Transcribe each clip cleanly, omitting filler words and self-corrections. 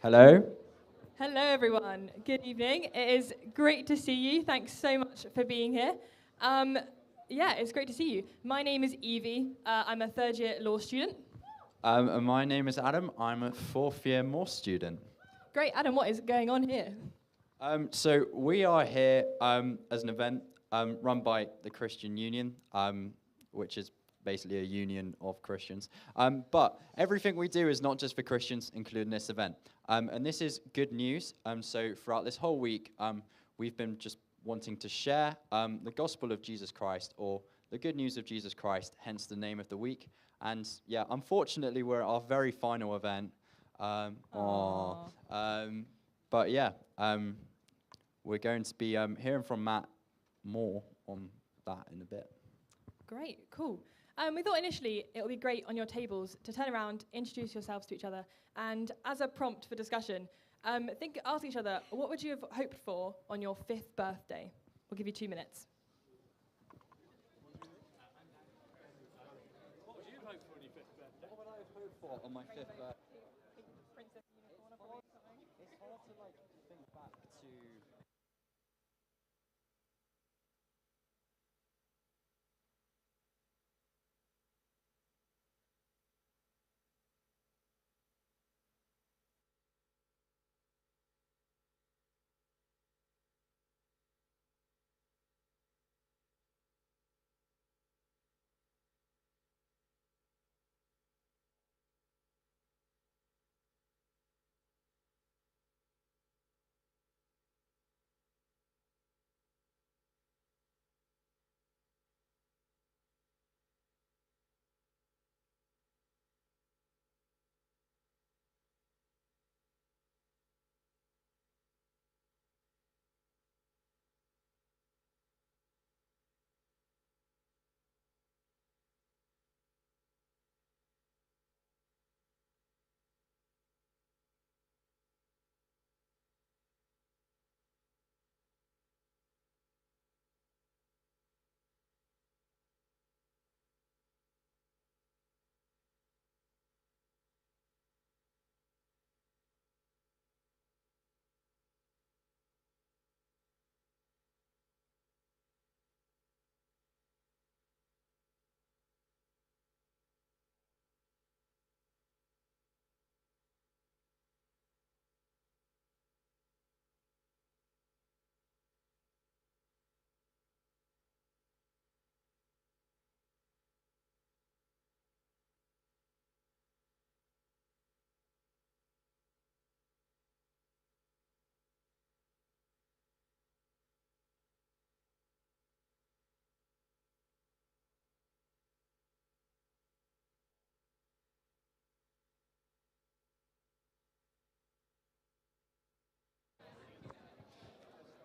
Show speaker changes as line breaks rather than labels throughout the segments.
Hello.
Hello, everyone. Good evening. It is great to see you. Thanks so much for being here. Um, yeah, it's great to see you. My name is Evie. I'm a third-year law student.
And my name is Adam. I'm a fourth-year Morse student.
Great, Adam. What is going on here?
So we are here as an event run by the Christian Union, which is basically a union of Christians. But everything we do is not just for Christians, including this event. And this is good news. So throughout this whole week, we've been just wanting to share the gospel of Jesus Christ, or the good news of Jesus Christ, hence the name of the week. And yeah, unfortunately, we're at our very final event. But yeah, we're going to be hearing from Matt more on that in a bit.
Great, cool. We thought initially it would be great on your tables to turn around, introduce yourselves to each other, and as a prompt for discussion, ask each other, what would you have hoped for on your 5th birthday? We'll give you 2 minutes.
What would you hope for on your 5th birthday? What would I have hoped for on my 5th birthday? It's hard to think back to.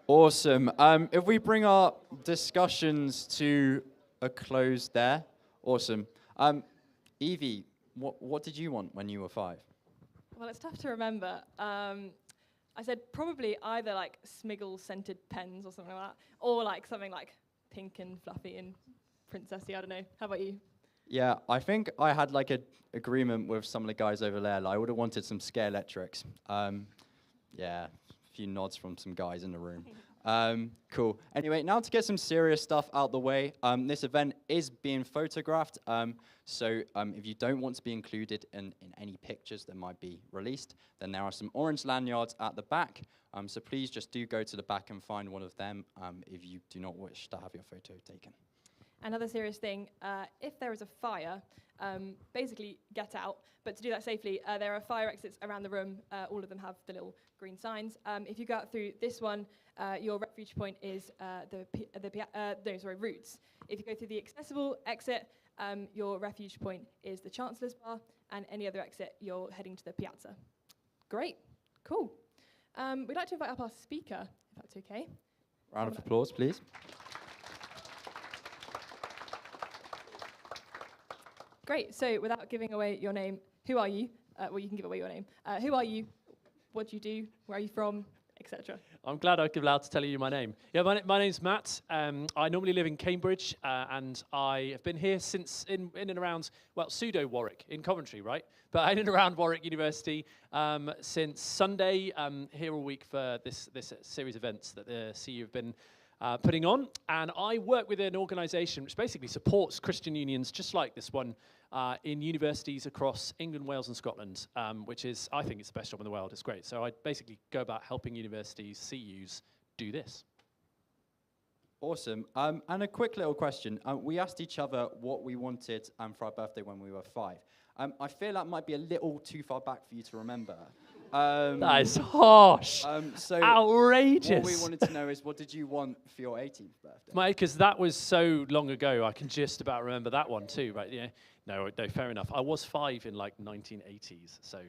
Awesome. If we bring our discussions to a close there, awesome. Evie, what did you want when you were 5?
Well, it's tough to remember. I said probably either Smiggle scented pens or something like that, or something pink and fluffy and princessy. I don't know. How about you?
Yeah, I think I had a agreement with some of the guys over there. I would have wanted some scare electrics. Yeah, a few nods from some guys in the room. Cool. Anyway, now to get some serious stuff out the way. This event is being photographed, so if you don't want to be included in any pictures that might be released, then there are some orange lanyards at the back. So please just do go to the back and find one of them if you do not wish to have your photo taken.
Another serious thing, if there is a fire, basically get out. But to do that safely, there are fire exits around the room. All of them have the little green signs. If you go out through this one, your refuge point is Roots. If you go through the accessible exit, your refuge point is the Chancellor's Bar, and any other exit, you're heading to the Piazza. Great, cool. We'd like to invite up our speaker, if that's okay.
Round of applause, please.
Great. So without giving away your name, who are you? Well, you can give away your name. Who are you? What do you do? Where are you from? etc.
I'm glad I'm allowed to tell you my name. Yeah, my name's Matt. I normally live in Cambridge, and I have been here since in and around, well, pseudo Warwick in Coventry, right? But in and around Warwick University since Sunday. Here all week for this series of events that the CU have been putting on. And I work with an organisation which basically supports Christian unions, just like this one, in universities across England, Wales and Scotland, which is, I think it's the best job in the world. It's great. So I basically go about helping universities, CUs, do this.
Awesome. And a quick little question. We asked each other what we wanted for our birthday when we were 5. I feel that might be a little too far back for you to remember.
That is harsh.
So
outrageous.
What we wanted to know is, what did you want for your 18th birthday?
Because that was so long ago, I can just about remember that one too, right? Yeah. No, fair enough. I was 5 in like 1980s, so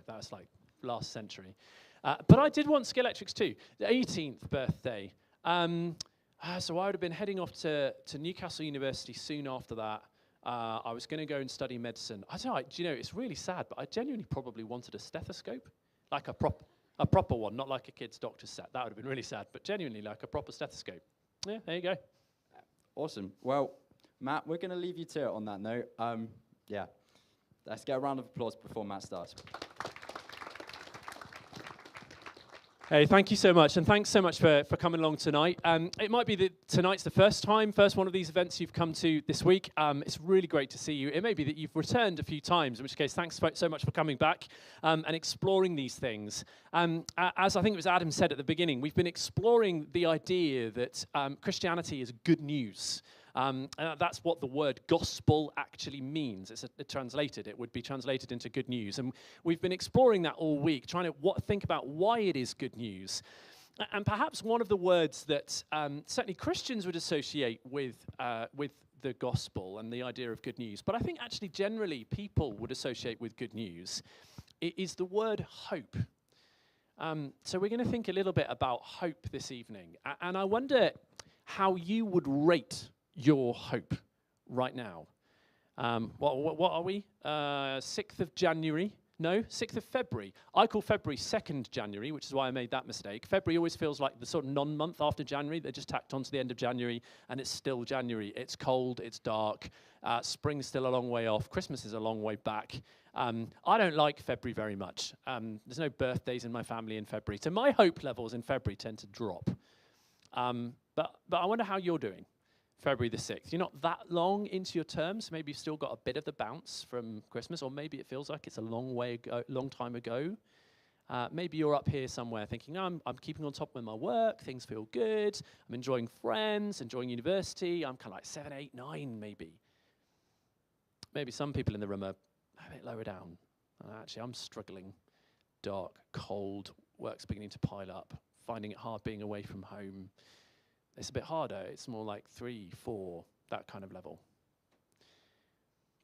that was like last century. But I did want Skillelectrics too. The 18th birthday. So I would have been heading off to Newcastle University soon after that. I was going to go and study medicine. I don't know. It's really sad, but I genuinely probably wanted a stethoscope, like a proper one, not like a kid's doctor's set. That would have been really sad, but genuinely like a proper stethoscope. Yeah, there you go.
Awesome. Well, Matt, we're going to leave you to it on that note. Yeah, let's get a round of applause before Matt starts.
Hey, thank you so much, and thanks so much for coming along tonight. It might be that tonight's the first one of these events you've come to this week. It's really great to see you. It may be that you've returned a few times, in which case, thanks so much for coming back and exploring these things. As I think it was Adam said at the beginning, we've been exploring the idea that Christianity is good news. That's what the word gospel actually means. It would be translated into good news. And we've been exploring that all week, trying to think about why it is good news. And perhaps one of the words that certainly Christians would associate with the gospel and the idea of good news, but I think actually generally people would associate with good news, is the word hope. So we're going to think a little bit about hope this evening. And I wonder how you would rate your hope right now. What are we? 6th of January? No, 6th of February. I call February 2nd January, which is why I made that mistake. February always feels like the sort of non-month after January. They're just tacked on to the end of January, and it's still January. It's cold, it's dark, spring's still a long way off, Christmas is a long way back. I don't like February very much. There's no birthdays in my family in February, so my hope levels in February tend to drop. But I wonder how you're doing. February the 6th. You're not that long into your term, so maybe you've still got a bit of the bounce from Christmas, or maybe it feels like it's a long time ago. Maybe you're up here somewhere thinking, I'm keeping on top of my work, things feel good, I'm enjoying friends, enjoying university, I'm kind of like 7, 8, 9 maybe. Maybe some people in the room are a bit lower down. Actually, I'm struggling. Dark, cold, work's beginning to pile up, finding it hard being away from home. It's a bit harder. It's more like 3, 4, that kind of level.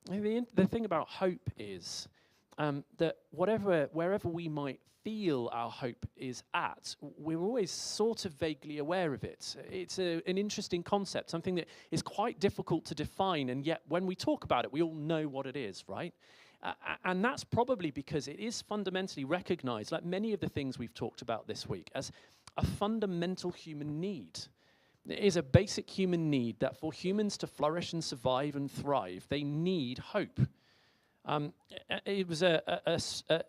The thing about hope is that wherever we might feel our hope is at, we're always sort of vaguely aware of it. It's an interesting concept, something that is quite difficult to define, and yet when we talk about it, we all know what it is, right? And that's probably because it is fundamentally recognized, like many of the things we've talked about this week, as a fundamental human need. It is a basic human need that for humans to flourish and survive and thrive, they need hope. It was an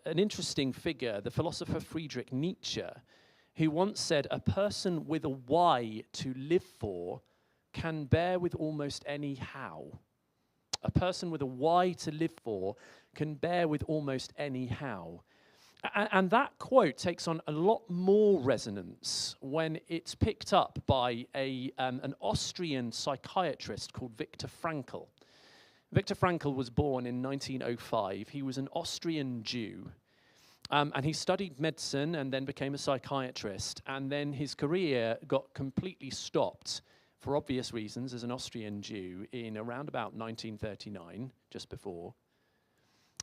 interesting figure, the philosopher Friedrich Nietzsche, who once said, "A person with a why to live for can bear with almost any how." A person with a why to live for can bear with almost any how. And that quote takes on a lot more resonance when it's picked up by an Austrian psychiatrist called Viktor Frankl. Viktor Frankl was born in 1905. He was an Austrian Jew. And he studied medicine and then became a psychiatrist. And then his career got completely stopped, for obvious reasons, as an Austrian Jew in around about 1939, just before.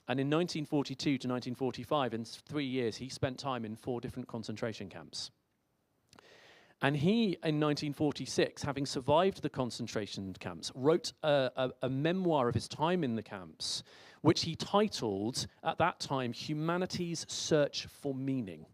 And in 1942 to 1945, in 3 years, he spent time in 4 different concentration camps. And he, in 1946, having survived the concentration camps, wrote a memoir of his time in the camps, which he titled, at that time, Humanity's Search for Meaning.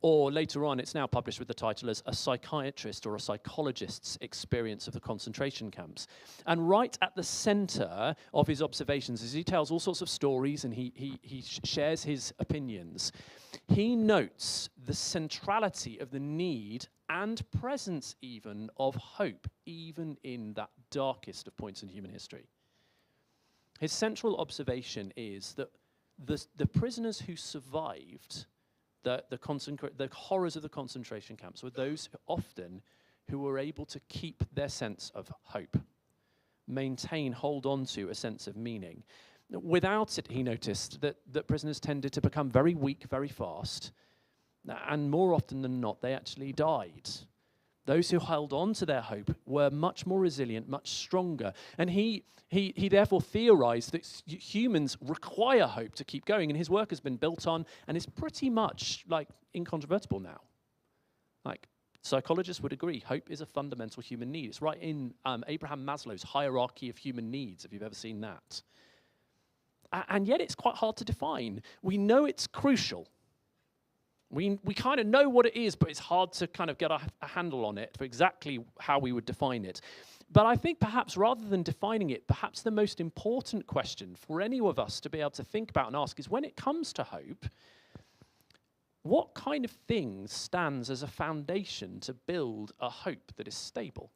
Or later on, it's now published with the title as A Psychiatrist or a Psychologist's Experience of the Concentration Camps. And right at the center of his observations, as he tells all sorts of stories and he shares his opinions, he notes the centrality of the need and presence even of hope, even in that darkest of points in human history. His central observation is that the prisoners who survived the horrors of the concentration camps were those who were able to keep their sense of hope, hold on to a sense of meaning. Without it, he noticed that prisoners tended to become very weak very fast, and more often than not, they actually died. Those who held on to their hope were much more resilient, much stronger. And he therefore theorized that humans require hope to keep going, and his work has been built on and is pretty much like incontrovertible now. Like, psychologists would agree, hope is a fundamental human need. It's right in Abraham Maslow's hierarchy of human needs, if you've ever seen that. And yet it's quite hard to define. We know it's crucial. We kind of know what it is, but it's hard to kind of get a handle on it for exactly how we would define it. But I think perhaps rather than defining it, perhaps the most important question for any of us to be able to think about and ask is, when it comes to hope, what kind of thing stands as a foundation to build a hope that is stable?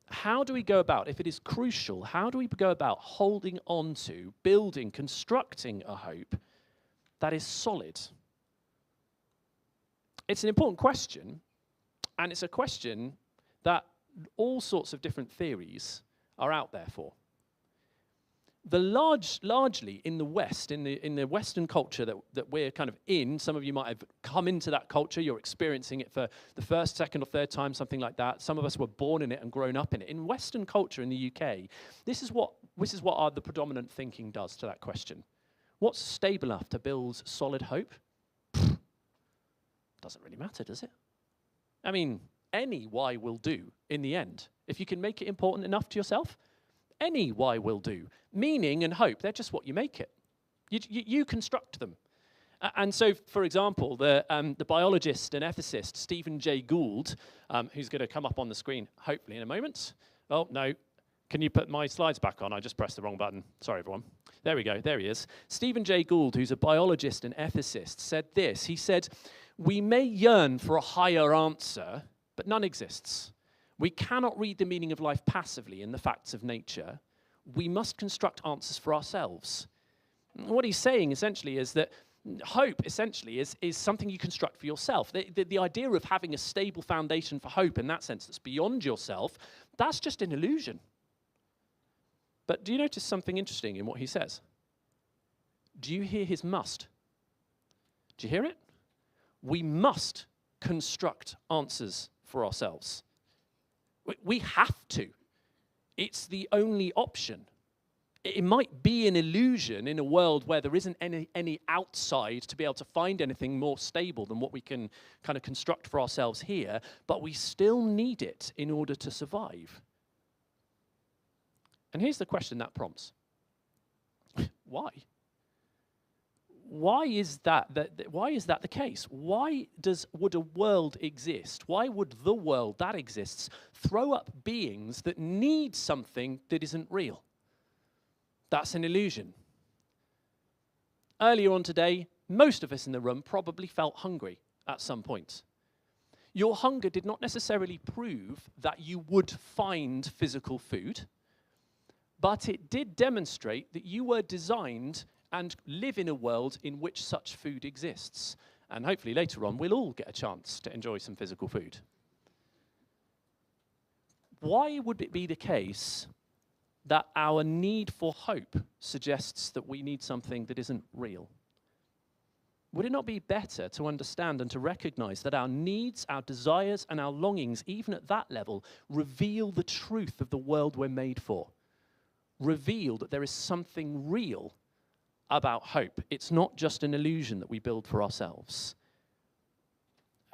How do we go about, if it is crucial, how do we go about holding on to, building, constructing a hope that is solid? It's an important question, and it's a question that all sorts of different theories are out there for. Largely in the West, in the Western culture that we're kind of in, some of you might have come into that culture, you're experiencing it for the first, second, or third time, something like that. Some of us were born in it and grown up in it. In Western culture in the UK, this is what the predominant thinking does to that question. What's stable enough to build solid hope? Doesn't really matter, does it? I mean, any why will do in the end. If you can make it important enough to yourself, any why will do. Meaning and hope, they're just what you make it. You construct them. And so, for example, the biologist and ethicist Stephen Jay Gould, who's going to come up on the screen hopefully in a moment. Oh, no. Can you put my slides back on? I just pressed the wrong button. Sorry, everyone. There we go. There he is. Stephen Jay Gould, who's a biologist and ethicist, said this. He said, "We may yearn for a higher answer, but none exists. We cannot read the meaning of life passively in the facts of nature. We must construct answers for ourselves." What he's saying essentially is that hope essentially is something you construct for yourself. The idea of having a stable foundation for hope in that sense that's beyond yourself, that's just an illusion. But do you notice something interesting in what he says? Do you hear his must? Do you hear it? We must construct answers for ourselves. We have to. It's the only option. It might be an illusion in a world where there isn't any outside to be able to find anything more stable than what we can kind of construct for ourselves here, but we still need it in order to survive. And here's the question that prompts. Why? Why is that the case? Why would a world exist? Why would the world that exists throw up beings that need something that isn't real? That's an illusion. Earlier on today, most of us in the room probably felt hungry at some point. Your hunger did not necessarily prove that you would find physical food, but it did demonstrate that you were designed and live in a world in which such food exists. And hopefully later on, we'll all get a chance to enjoy some physical food. Why would it be the case that our need for hope suggests that we need something that isn't real? Would it not be better to understand and to recognize that our needs, our desires, and our longings, even at that level, reveal the truth of the world we're made for? Reveal that there is something real about hope. It's not just an illusion that we build for ourselves.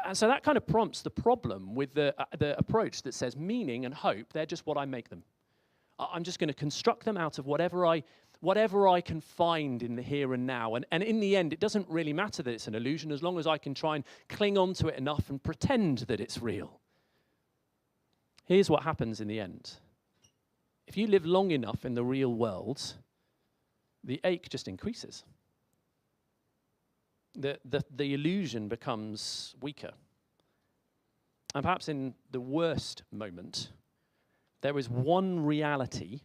And so that kind of prompts the problem with the approach that says meaning and hope, they're just what I make them. I'm just going to construct them out of whatever I whatever I can find in the here and now. And in the end, it doesn't really matter that it's an illusion as long as I can try and cling on to it enough and pretend that it's real. Here's what happens in the end. If you live long enough in the real world, the ache just increases. The illusion becomes weaker. And perhaps in the worst moment, there is one reality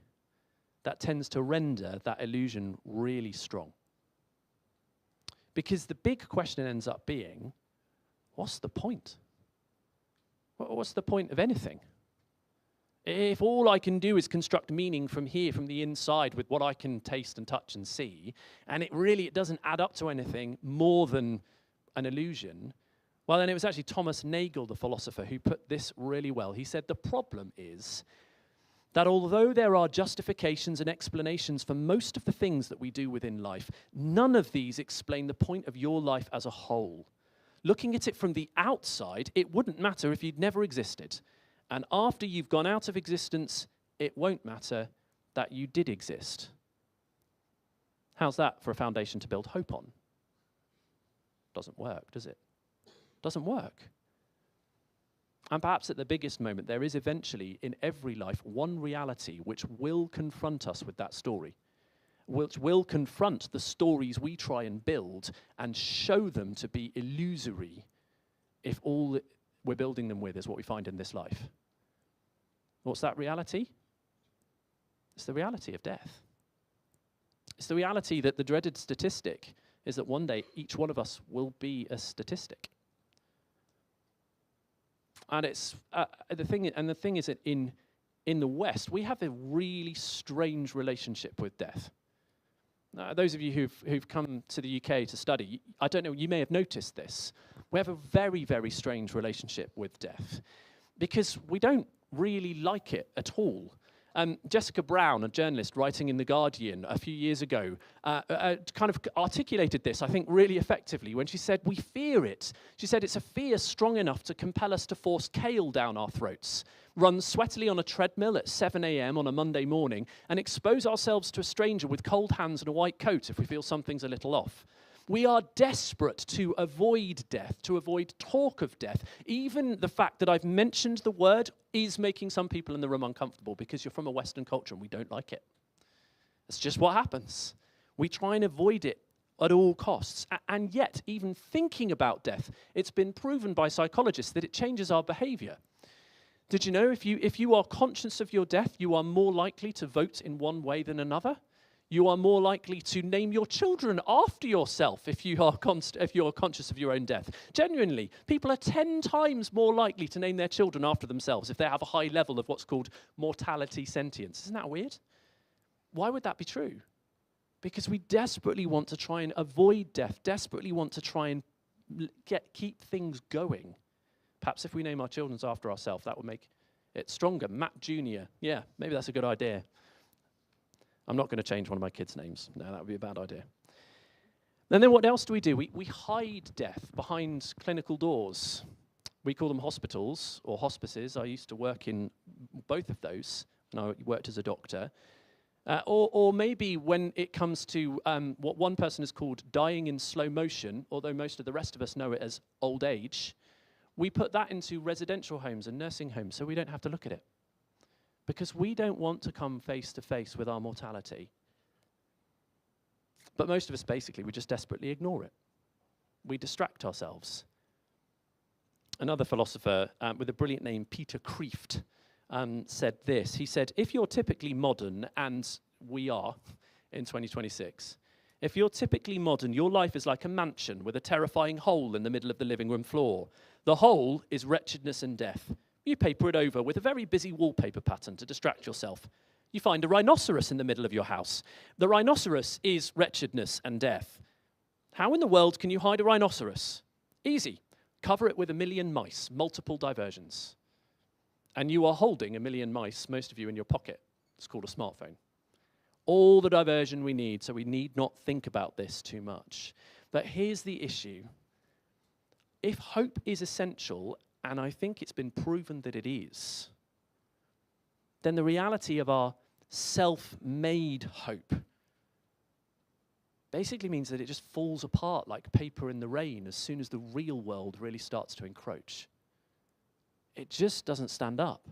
that tends to render that illusion really strong. Because the big question ends up being, what's the point? What's the point of anything? If all I can do is construct meaning from here, from the inside, with what I can taste and touch and see, and it doesn't add up to anything more than an illusion, well, then it was actually Thomas Nagel, the philosopher, who put this really well. He said, the problem is that although there are justifications and explanations for most of the things that we do within life, none of these explain the point of your life as a whole. Looking at it from the outside, it wouldn't matter if you'd never existed. And after you've gone out of existence, it won't matter that you did exist. How's that for a foundation to build hope on? Doesn't work, does it? Doesn't work. And perhaps at the biggest moment, there is eventually in every life one reality which will confront us with that story, which will confront the stories we try and build and show them to be illusory if all we're building them with is what we find in this life. What's that reality? It's the reality of death. It's the reality that the dreaded statistic is that one day each one of us will be a statistic. And it's the thing is that in the West we have a really strange relationship with death. Those of you who've come to the UK to study, I don't know, you may have noticed this. We have a very, very strange relationship with death because we don't really like it at all. Jessica Brown, a journalist writing in The Guardian a few years ago, kind of articulated this, I think, really effectively when she said, we fear it. She said, it's a fear strong enough to compel us to force kale down our throats, run sweatily on a treadmill at 7 a.m. on a Monday morning, and expose ourselves to a stranger with cold hands and a white coat if we feel something's a little off. We are desperate to avoid death, to avoid talk of death. Even the fact that I've mentioned the word is making some people in the room uncomfortable because you're from a Western culture and we don't like it. It's just what happens. We try and avoid it at all costs. And yet, even thinking about death, it's been proven by psychologists that it changes our behavior. Did you know if you are conscious of your death, you are more likely to vote in one way than another? You are more likely to name your children after yourself if you are conscious of your own death. Genuinely, people are 10 times more likely to name their children after themselves if they have a high level of what's called mortality sentience. Isn't that weird? Why would that be true? Because we desperately want to try and avoid death, desperately want to try and keep things going. Perhaps if we name our children after ourselves, that would make it stronger. Matt Jr., yeah, maybe that's a good idea. I'm not going to change one of my kids' names. No, that would be a bad idea. And then what else do? We hide death behind clinical doors. We call them hospitals or hospices. I used to work in both of those, and I worked as a doctor. Or maybe when it comes to what one person has called dying in slow motion, although most of the rest of us know it as old age, we put that into residential homes and nursing homes so we don't have to look at it. Because we don't want to come face to face with our mortality. But most of us, basically, we just desperately ignore it. We distract ourselves. Another philosopher with a brilliant name, Peter Kreeft, said this. He said, if you're typically modern, and we are in 2026, if you're typically modern, your life is like a mansion with a terrifying hole in the middle of the living room floor. The hole is wretchedness and death. You paper it over with a very busy wallpaper pattern to distract yourself. You find a rhinoceros in the middle of your house. The rhinoceros is wretchedness and death. How in the world can you hide a rhinoceros? Easy. Cover it with 1 million mice, multiple diversions. And you are holding 1 million mice, most of you, in your pocket. It's called a smartphone. All the diversion we need, so we need not think about this too much. But here's the issue. If hope is essential, and I think it's been proven that it is, then the reality of our self-made hope basically means that it just falls apart like paper in the rain as soon as the real world really starts to encroach. It just doesn't stand up.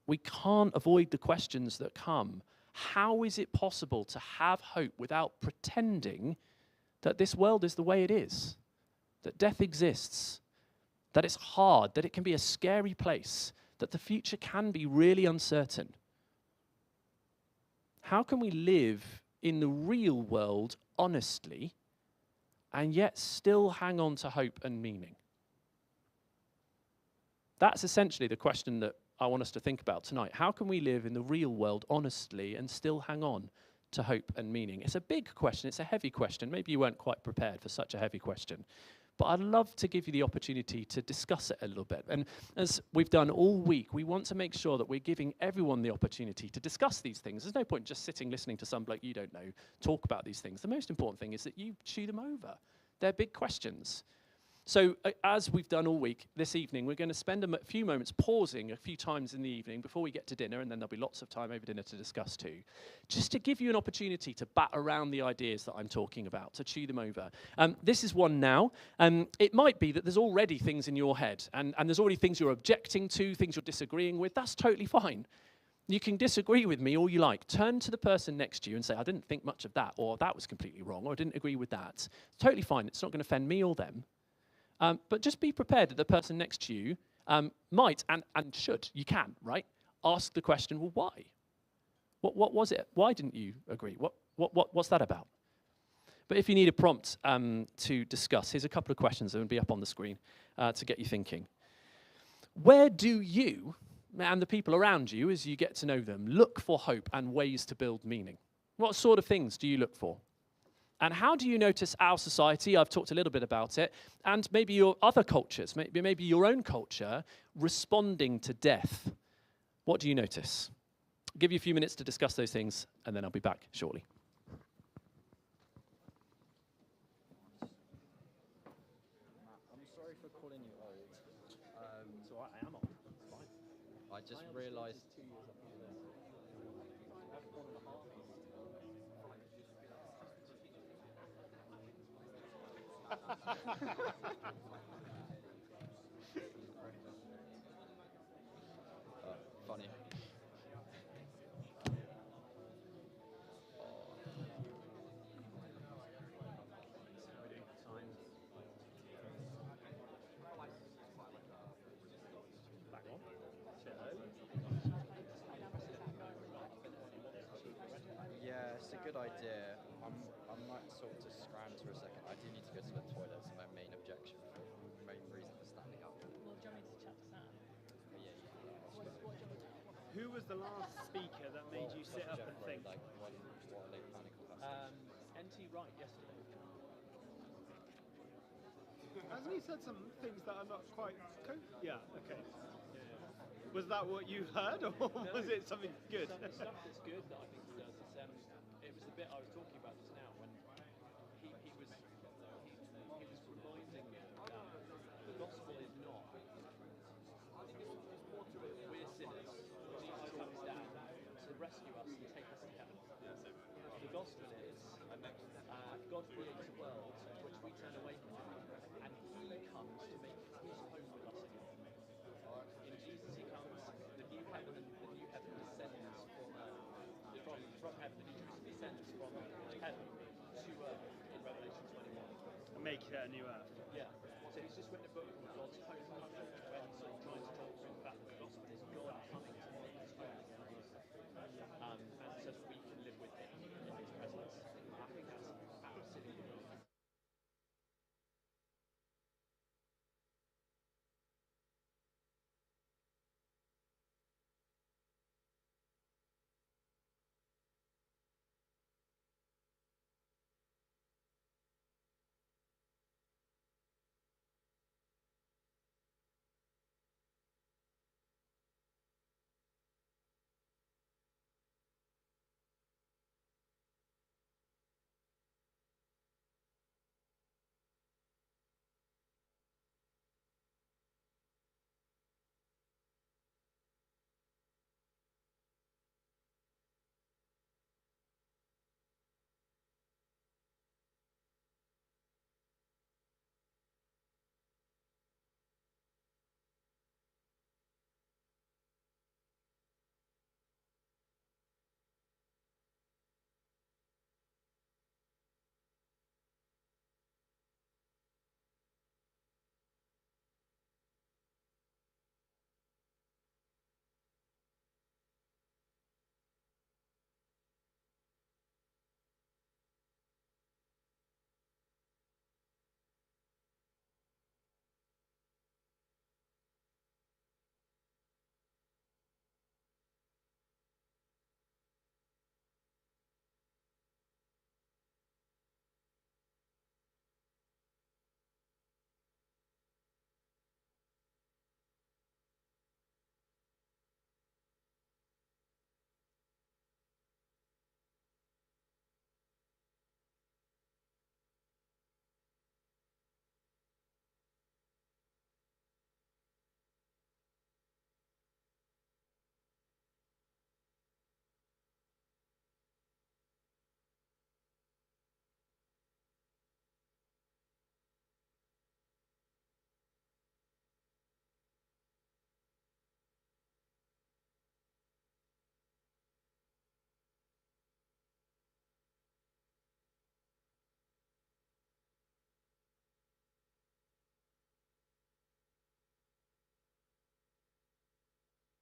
We can't avoid the questions that come. How is it possible to have hope without pretending that this world is the way it is, that death exists, that it's hard, that it can be a scary place, that the future can be really uncertain? How can we live in the real world honestly and yet still hang on to hope and meaning? That's essentially the question that I want us to think about tonight. How can we live in the real world honestly and still hang on to hope and meaning? It's a big question, it's a heavy question. Maybe you weren't quite prepared for such a heavy question. But I'd love to give you the opportunity to discuss it a little bit. And as we've done all week, we want to make sure that we're giving everyone the opportunity to discuss these things. There's no point just sitting listening to some bloke you don't know talk about these things. The most important thing is that you chew them over. They're big questions. So as we've done all week, this evening, we're going to spend a few moments pausing a few times in the evening before we get to dinner, and then there'll be lots of time over dinner to discuss too, just to give you an opportunity to bat around the ideas that I'm talking about, to chew them over. This is one now. It might be that there's already things in your head, and there's already things you're objecting to, things you're disagreeing with. That's totally fine. You can disagree with me all you like. Turn to the person next to you and say, I didn't think much of that, or that was completely wrong, or I didn't agree with that. Totally fine. It's not going to offend me or them. But just be prepared that the person next to you might and should, you can, right? Ask the question, well, why? What was it? Why didn't you agree? What's that about? But if you need a prompt to discuss, here's a couple of questions that will be up on the screen to get you thinking. Where do you and the people around you, as you get to know them, look for hope and ways to build meaning? What sort of things do you look for? And how do you notice our society, I've talked a little bit about it, and maybe your other cultures, maybe your own culture, responding to death? What do you notice? I'll give you a few minutes to discuss those things, and then I'll be back shortly.
I'm sorry for calling you old.
It's all right, I am old. It's fine.
I just realised. Funny. Yeah, it's a good idea. I might sort of scram for a second. I do need to go to the toilet. It's my main objection, main reason for standing up.
Well, do you want me to chat to Sam?
Who was the last speaker that made you sit up and think?
Like, what are they planning on?
NT Wright yesterday.
Hasn't he said some things that are not quite... Yeah, okay. Was that what you heard, or was it something good?
Stuff that's good that I think he does is, it was the bit I was talking about just now, when he was reminding me that the gospel is not, we're sinners, Jesus comes down to rescue us and take us to heaven. The gospel is, God creates a world which we turn away from him, and he comes to make his home with us again. In Jesus he comes, the new heaven descends from heaven, the new Jerusalem descends from heaven to earth in Revelation 21.
Make it a new earth.
Yeah. So he's just written a book called God's Home Country, where he's sort of trying to talk through the fact that the gospel is God coming to make his home again on earth. And so that we can live with him in his presence. I think that's absolutely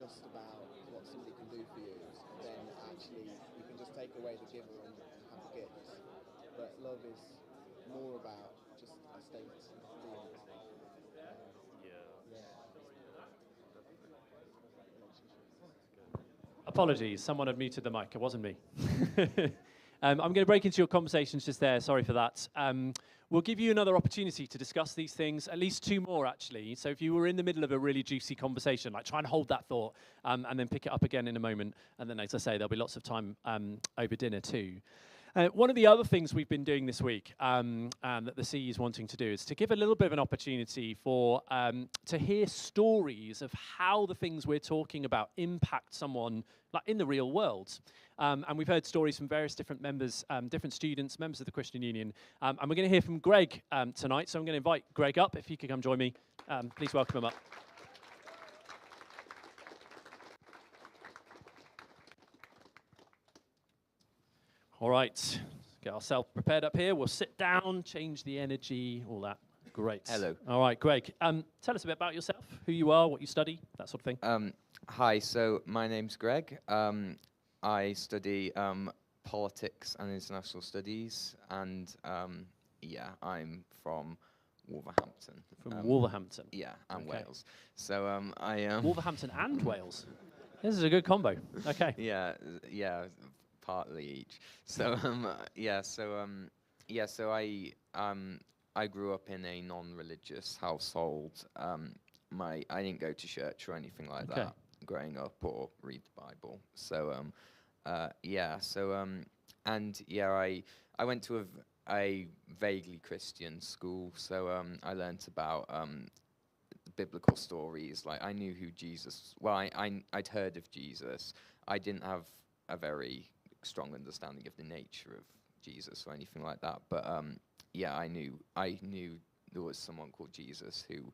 just about what somebody can do for you, then actually you can just take away the giver and have the gift. But love is more about just a state of being.
Apologies, someone had muted the mic. It wasn't me. I'm going to break into your conversations just there. Sorry for that. We'll give you another opportunity to discuss these things, at least 2 more, actually. So if you were in the middle of a really juicy conversation, like try and hold that thought and then pick it up again in a moment. And then, as I say, there'll be lots of time over dinner too. One of the other things we've been doing this week and that the CE is wanting to do is to give a little bit of an opportunity for to hear stories of how the things we're talking about impact someone like in the real world. And we've heard stories from various different members, different students, members of the Christian Union. And we're going to hear from Greg tonight. So I'm going to invite Greg up. If you could come join me, please welcome him up. All right, get ourselves prepared up here. We'll sit down, change the energy, all that. Great.
Hello.
All right, Greg. Tell us a bit about yourself, who you are, what you study, that sort of thing.
Hi, so my name's Greg. I study politics and international studies, and yeah, I'm from Wolverhampton.
From Wolverhampton.
Yeah, and
Okay.
Wales. So I
Wolverhampton and Wales. This is a good combo. Okay.
yeah, partly each. So so I grew up in a non-religious household. I didn't go to church or anything like
Okay.
that growing up or read the Bible. So I went to a vaguely Christian school. So I learnt about biblical stories. Like I knew who Jesus. Well, I'd heard of Jesus. I didn't have a very strong understanding of the nature of Jesus or anything like that. But I knew there was someone called Jesus who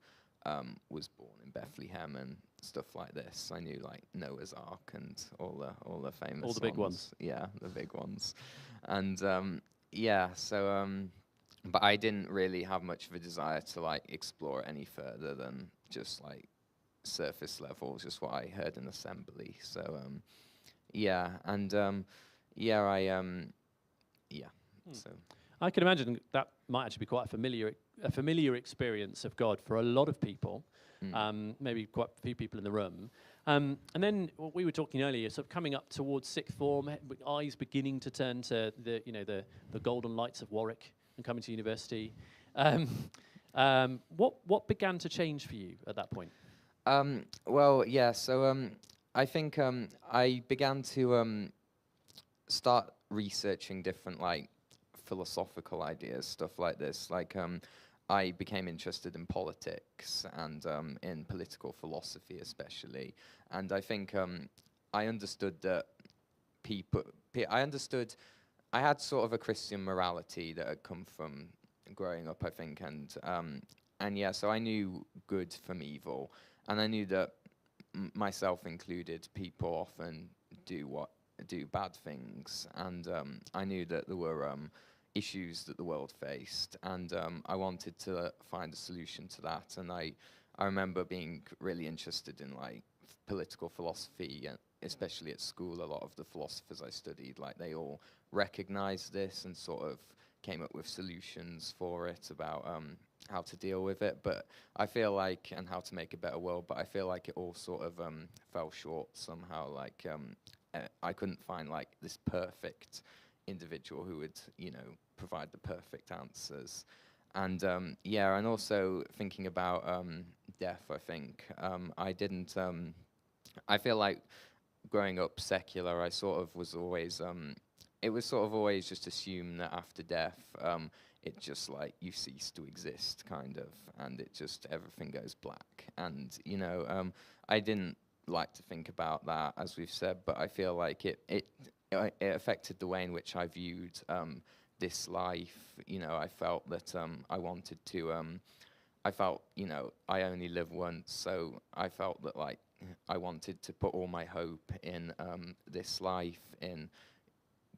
was born in Bethlehem and stuff like this. I knew like Noah's Ark and all the famous
All the big ones.
Yeah, the big ones. And but I didn't really have much of a desire to like explore it any further than just like surface level, just what I heard in assembly. So So
I can imagine that might actually be quite a familiar experience of God for a lot of people, maybe quite a few people in the room. And then what we were talking earlier, sort of coming up towards sixth form, with eyes beginning to turn to the golden lights of Warwick and coming to university. What began to change for you at that point?
I think I began to start researching different like philosophical ideas, stuff like this. Like I became interested in politics and in political philosophy especially. And I think I understood that I had sort of a Christian morality that had come from growing up, I think, so I knew good from evil, and I knew that myself included, people often do bad things, and I knew that there were issues that the world faced, and I wanted to find a solution to that. And I remember being really interested in like political philosophy, especially at school. A lot of the philosophers I studied, like they all recognized this and sort of came up with solutions for it about how to deal with it. But I feel like, and how to make a better world, but I feel like it all sort of fell short somehow. Like I couldn't find like this perfect individual who would, provide the perfect answers. And and also thinking about death, I think I didn't. I feel like growing up secular, I sort of was always. It was sort of always just assumed that after death, it just like you cease to exist, kind of, and it just everything goes black. And I didn't like to think about that, as we've said, but I feel like it affected the way in which I viewed this life. I felt that I wanted to. I felt I only live once, so I felt that like I wanted to put all my hope in this life, in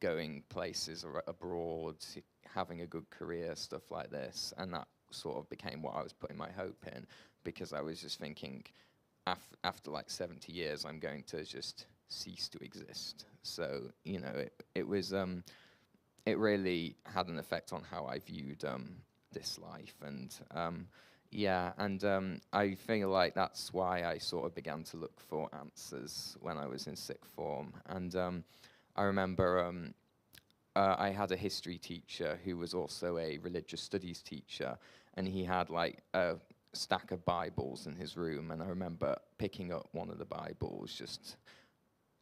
going places abroad, having a good career, stuff like this, and that sort of became what I was putting my hope in, because I was just thinking, after like 70 years, I'm going to just cease to exist. So, you know, it was, it really had an effect on how I viewed this life. And yeah, and I feel like that's why I sort of began to look for answers when I was in sixth form. And I remember I had a history teacher who was also a religious studies teacher, and he had like a stack of Bibles in his room. And I remember picking up one of the Bibles, just,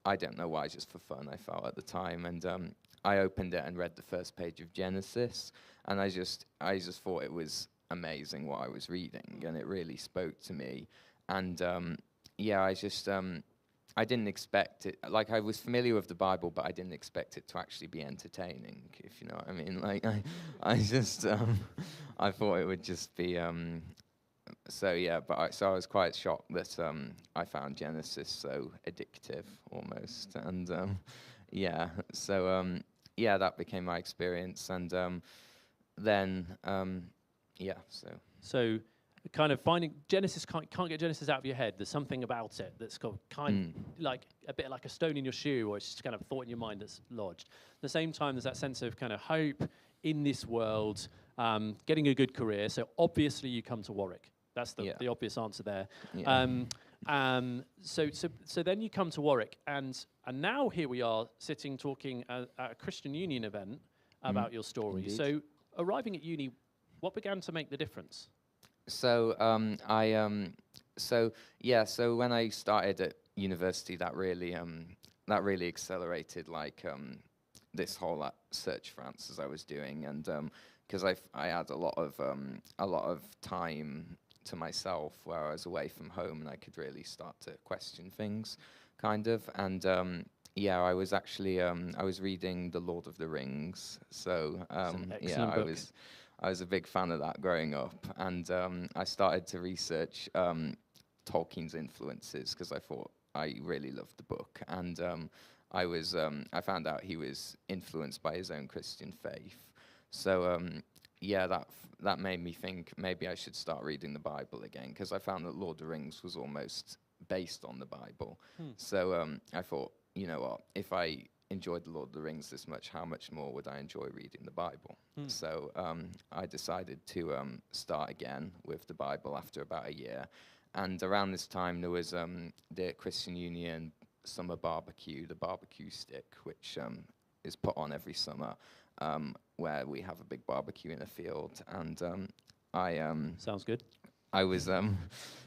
I don't know why, just for fun, I felt at the time. And I opened it and read the first page of Genesis, and I just thought it was amazing what I was reading, and it really spoke to me. And yeah, I didn't expect it. Like, I was familiar with the Bible, but I didn't expect it to actually be entertaining, if you know what I mean. Like, I just, I thought it would just be, so yeah, but I was quite shocked that I found Genesis so addictive, almost. And yeah, so yeah, that became my experience. And then, yeah, so.
So kind of finding Genesis, can't get Genesis out of your head. There's something about it that's got kind of like a bit like a stone in your shoe, or it's just kind of a thought in your mind that's lodged. At the same time, there's that sense of kind of hope in this world, getting a good career. So obviously you come to Warwick. That's the obvious answer there.
Yeah.
So then you come to Warwick, and now here we are sitting talking at a Christian Union event about your story.
Indeed.
So arriving at uni, what began to make the difference?
So so when I started at university, that really accelerated like this whole search for answers I was doing, and because I had a lot of time to myself where I was away from home, and I could really start to question things, kind of. And yeah, I was actually I was reading The Lord of the Rings, so yeah,
book.
I was a big fan of that growing up, and I started to research Tolkien's influences because I thought I really loved the book, and I found out he was influenced by his own Christian faith. So yeah, that made me think maybe I should start reading the Bible again, because I found that Lord of the Rings was almost based on the Bible. So I thought, you know what, if I enjoyed the Lord of the Rings this much, how much more would I enjoy reading the Bible? So I decided to start again with the Bible after about a year. And around this time, there was the Christian Union summer barbecue, the barbecue stick, which is put on every summer, where we have a big barbecue in a field. And
Sounds good.
I was,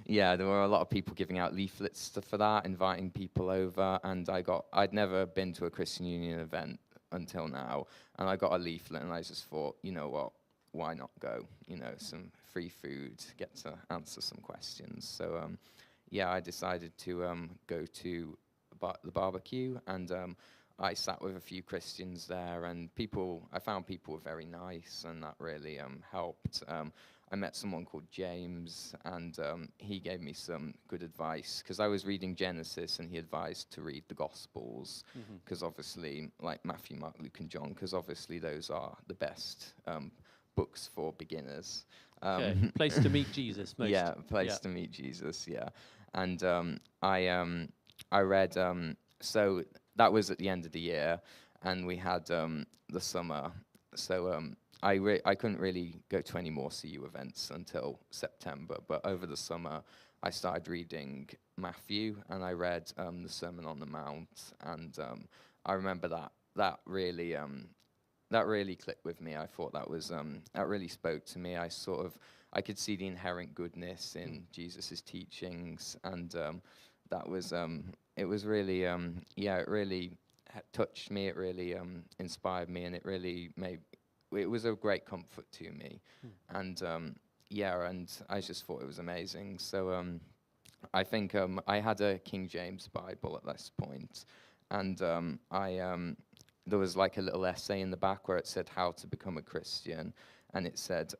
yeah, there were a lot of people giving out leaflets for that, inviting people over, and I'd never been to a Christian Union event until now, and I got a leaflet, and I just thought, you know what, why not go? You know, some free food, get to answer some questions. So, yeah, I decided to go to the barbecue, and I sat with a few Christians there, and I found people were very nice, and that really helped. I met someone called James, and he gave me some good advice, because I was reading Genesis, and he advised to read the Gospels, because obviously, like Matthew, Mark, Luke, and John, because obviously those are the best books for beginners.
Okay. Place to meet Jesus, most.
Yeah, place to meet Jesus, yeah. And I read, so that was at the end of the year, and we had the summer, so I couldn't really go to any more CU events until September, but over the summer I started reading Matthew, and I read the Sermon on the Mount, and I remember that really clicked with me. I thought that really spoke to me. I could see the inherent goodness in Jesus's teachings, and that was it was really it really touched me. It really inspired me, and it was a great comfort to me. And yeah, and I just thought it was amazing. So I think I had a King James Bible at this point, and there was like a little essay in the back where it said how to become a Christian, and it said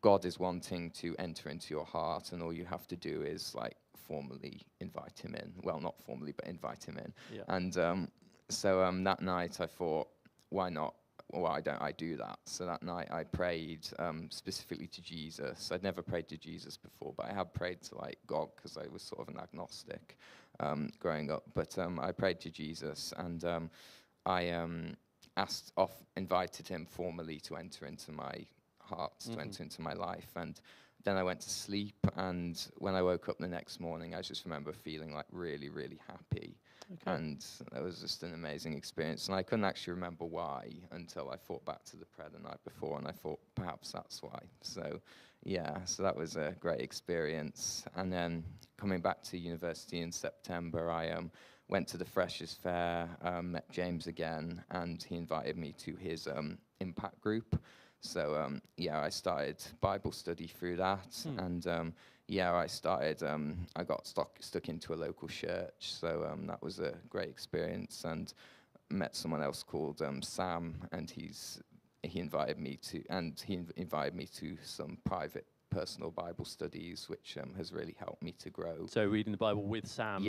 God is wanting to enter into your heart, and all you have to do is like formally invite him in. Well, not formally, but invite him in.
Yeah.
And so that night I thought, why not well, I do that. So that night I prayed specifically to Jesus. I'd never prayed to Jesus before, but I had prayed to like God because I was sort of an agnostic growing up. But I prayed to Jesus, and I invited him formally to enter into my heart, to enter into my life. And then I went to sleep, and when I woke up the next morning, I just remember feeling like really, really happy. Okay. And it was just an amazing experience. And I couldn't actually remember why until I thought back to the prayer the night before, and I thought perhaps that's why. So yeah, so that was a great experience. And then coming back to university in September, I went to the Freshers Fair, met James again, and he invited me to his impact group. So yeah, I started Bible study through that, and yeah, I got stuck into a local church. So that was a great experience, and met someone else called Sam, and he invited me to some private personal Bible studies, which has really helped me to grow.
So reading the Bible with Sam,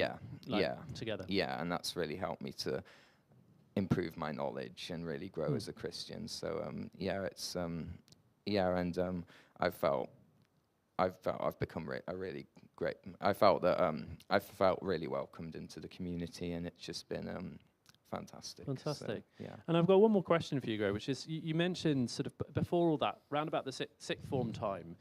together. Yeah,
and that's really helped me to improve my knowledge and really grow as a Christian. So yeah, it's and I've become a really great. I felt that I've felt really welcomed into the community, and it's just been fantastic.
Fantastic.
So, yeah.
And I've got one more question for you, Greg, which is you mentioned sort of before all that, round about the sixth form time,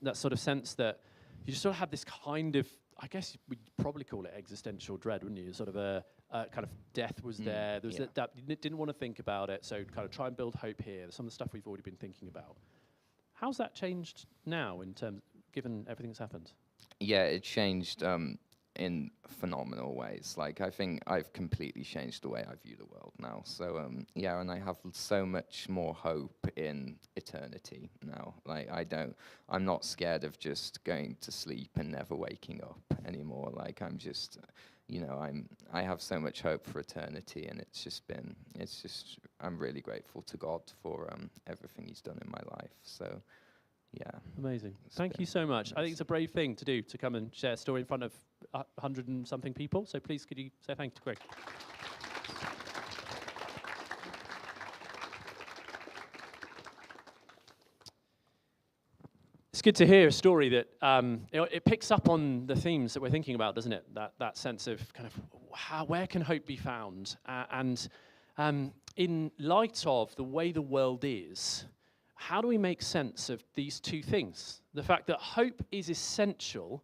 that sort of sense that you just sort of had this kind of, I guess we'd probably call it existential dread, wouldn't you? Sort of a kind of death was there. There was that you didn't want to think about it, so kind of try and build hope here. Some of the stuff we've already been thinking about. How's that changed now in terms, given everything that's happened?
Yeah, it changed in phenomenal ways. Like, I think I've completely changed the way I view the world now. So yeah, and I have so much more hope in eternity now. Like, I'm not scared of just going to sleep and never waking up anymore. Like, I'm just, I have so much hope for eternity, and I'm really grateful to God for everything he's done in my life. So yeah.
Amazing. Thank you so much. I think it's a brave thing to do, to come and share a story in front of 100 and something people. So please, could you say thank you to Greg? It's good to hear a story that it picks up on the themes that we're thinking about, doesn't it? That sense of kind of where can hope be found? And in light of the way the world is, how do we make sense of these two things? The fact that hope is essential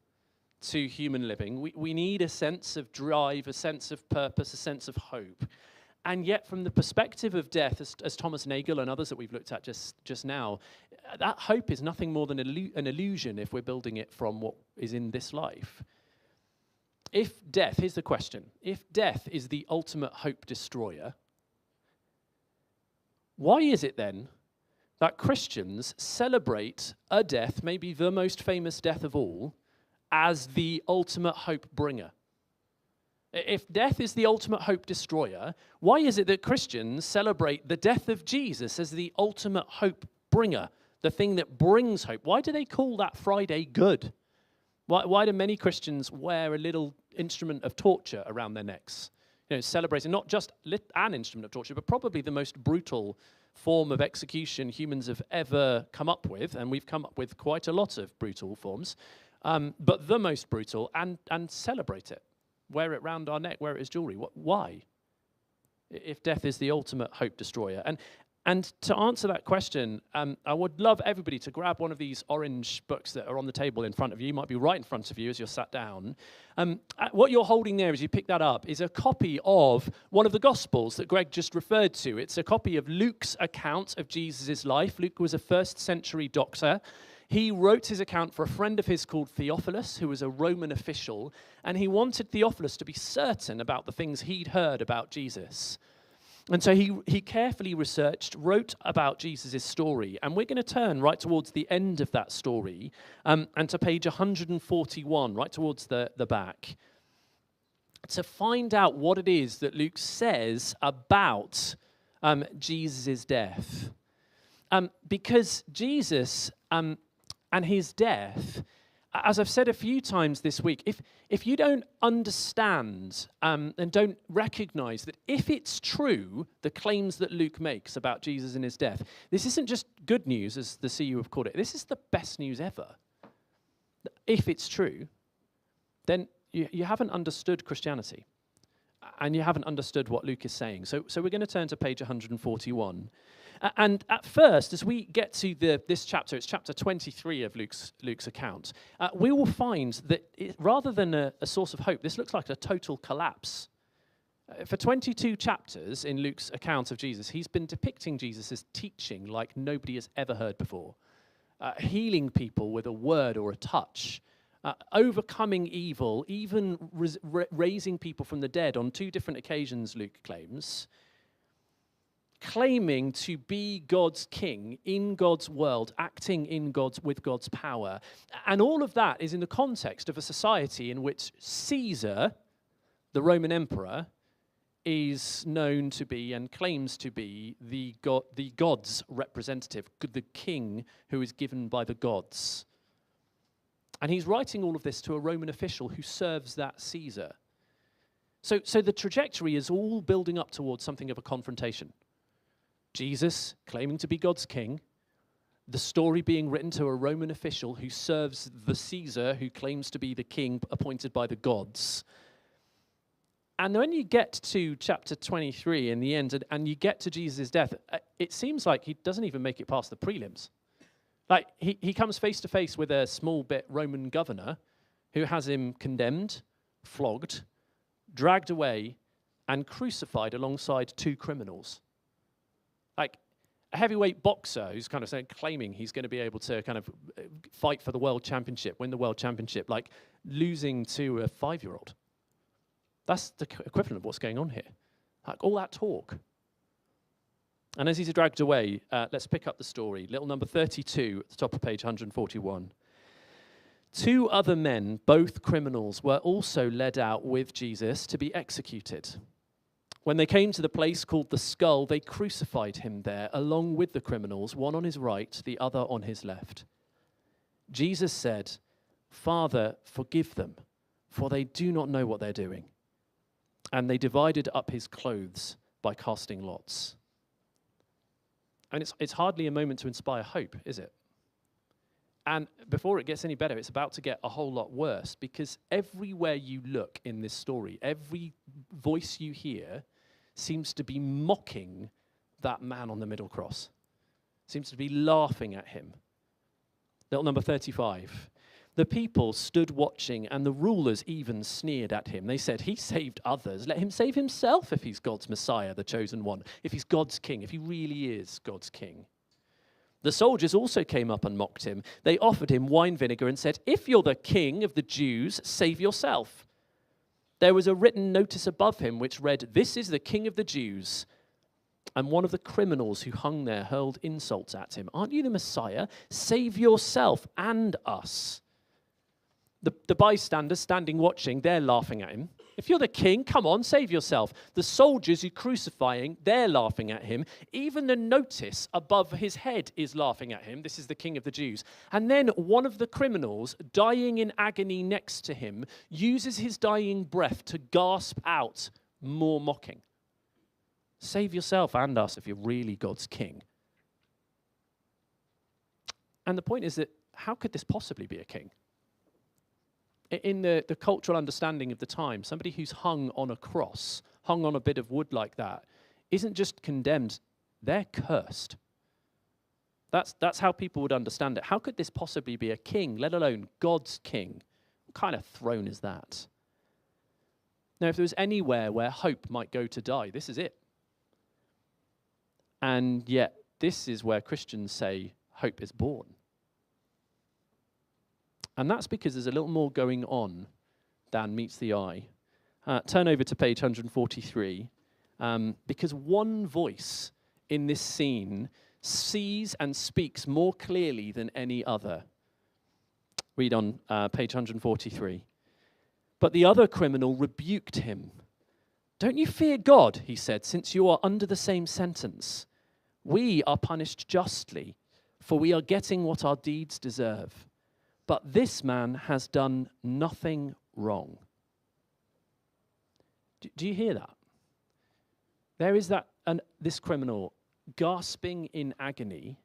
to human living. We need a sense of drive, a sense of purpose, a sense of hope. And yet, from the perspective of death, as Thomas Nagel and others that we've looked at just now, that hope is nothing more than an illusion if we're building it from what is in this life. Here's the question, if death is the ultimate hope destroyer, why is it then that Christians celebrate a death, maybe the most famous death of all, as the ultimate hope bringer? If death is the ultimate hope destroyer, why is it that Christians celebrate the death of Jesus as the ultimate hope bringer, the thing that brings hope? Why do they call that Friday good? Why do many Christians wear a little instrument of torture around their necks? Celebrating not just an instrument of torture, but probably the most brutal form of execution humans have ever come up with, and we've come up with quite a lot of brutal forms, but the most brutal, and celebrate it. Wear it round our neck, wear it as jewelry. Why? If death is the ultimate hope destroyer. And to answer that question, I would love everybody to grab one of these orange books that are on the table in front of you. Might be right in front of you as you're sat down. What you're holding there as you pick that up is a copy of one of the Gospels that Greg just referred to. It's a copy of Luke's account of Jesus' life. Luke was a first century doctor. He wrote his account for a friend of his called Theophilus, who was a Roman official, and he wanted Theophilus to be certain about the things he'd heard about Jesus. And so he carefully researched, wrote about Jesus' story, and we're going to turn right towards the end of that story and to page 141, right towards the back, to find out what it is that Luke says about Jesus' death. Because Jesus and his death as I've said a few times this week, if you don't understand and don't recognize that if it's true, the claims that Luke makes about Jesus and his death, this isn't just good news, as the CU have called it. This is the best news ever. If it's true, then you haven't understood Christianity. And you haven't understood what Luke is saying. So we're going to turn to page 141. And at first, as we get to this chapter, it's chapter 23 of Luke's account, we will find that rather than a source of hope, this looks like a total collapse. For 22 chapters in Luke's account of Jesus, he's been depicting Jesus' teaching like nobody has ever heard before, healing people with a word or a touch, overcoming evil, even raising people from the dead on 2 different occasions, Luke claims, claiming to be God's king in God's world, acting with God's power. And all of that is in the context of a society in which Caesar, the Roman emperor, is known to be and claims to be the God's representative, the king who is given by the gods. And he's writing all of this to a Roman official who serves that Caesar. So the trajectory is all building up towards something of a confrontation. Jesus claiming to be God's king, the story being written to a Roman official who serves the Caesar who claims to be the king appointed by the gods. And when you get to chapter 23 in the end, and you get to Jesus' death, it seems like he doesn't even make it past the prelims. Like, he comes face to face with a small bit Roman governor who has him condemned, flogged, dragged away, and crucified alongside 2 criminals. Like, a heavyweight boxer who's kind of claiming he's going to be able to kind of fight for the world championship, win the world championship, like losing to a 5-year-old. That's the equivalent of what's going on here. Like, all that talk. And as he's dragged away, let's pick up the story. Little number 32 at the top of page 141. 2 other men, both criminals, were also led out with Jesus to be executed. When they came to the place called the Skull, they crucified him there, along with the criminals, one on his right, the other on his left. Jesus said, "Father, forgive them, for they do not know what they're doing." And they divided up his clothes by casting lots. And it's hardly a moment to inspire hope, is it? And before it gets any better, it's about to get a whole lot worse, because everywhere you look in this story, every voice you hear seems to be mocking that man on the middle cross. Seems to be laughing at him. Little number 35. The people stood watching, and the rulers even sneered at him. They said, "He saved others. Let him save himself if he's God's Messiah, the chosen one, if he's God's king, if he really is God's king." The soldiers also came up and mocked him. They offered him wine vinegar and said, "If you're the king of the Jews, save yourself." There was a written notice above him which read, "This is the King of the Jews." And one of the criminals who hung there hurled insults at him. "Aren't you the Messiah? Save yourself and us." The bystanders standing watching, they're laughing at him. "If you're the king, come on, save yourself." The soldiers who crucifying, they're laughing at him. Even the notice above his head is laughing at him. This is the King of the Jews. And then one of the criminals, dying in agony next to him, uses his dying breath to gasp out more mocking. "Save yourself and us if you're really God's king." And the point is that how could this possibly be a king? In the cultural understanding of the time, somebody who's hung on a cross, hung on a bit of wood like that, isn't just condemned, they're cursed. That's how people would understand it. How could this possibly be a king, let alone God's king? What kind of throne is that? Now, if there was anywhere where hope might go to die, this is it. And yet, this is where Christians say hope is born. And that's because there's a little more going on than meets the eye. Turn over to page 143, because one voice in this scene sees and speaks more clearly than any other. Read on page 143. But the other criminal rebuked him. "Don't you fear God," he said, "since you are under the same sentence. We are punished justly, for we are getting what our deeds deserve. But this man has done nothing wrong. Do you hear that? There is this criminal gasping in agony,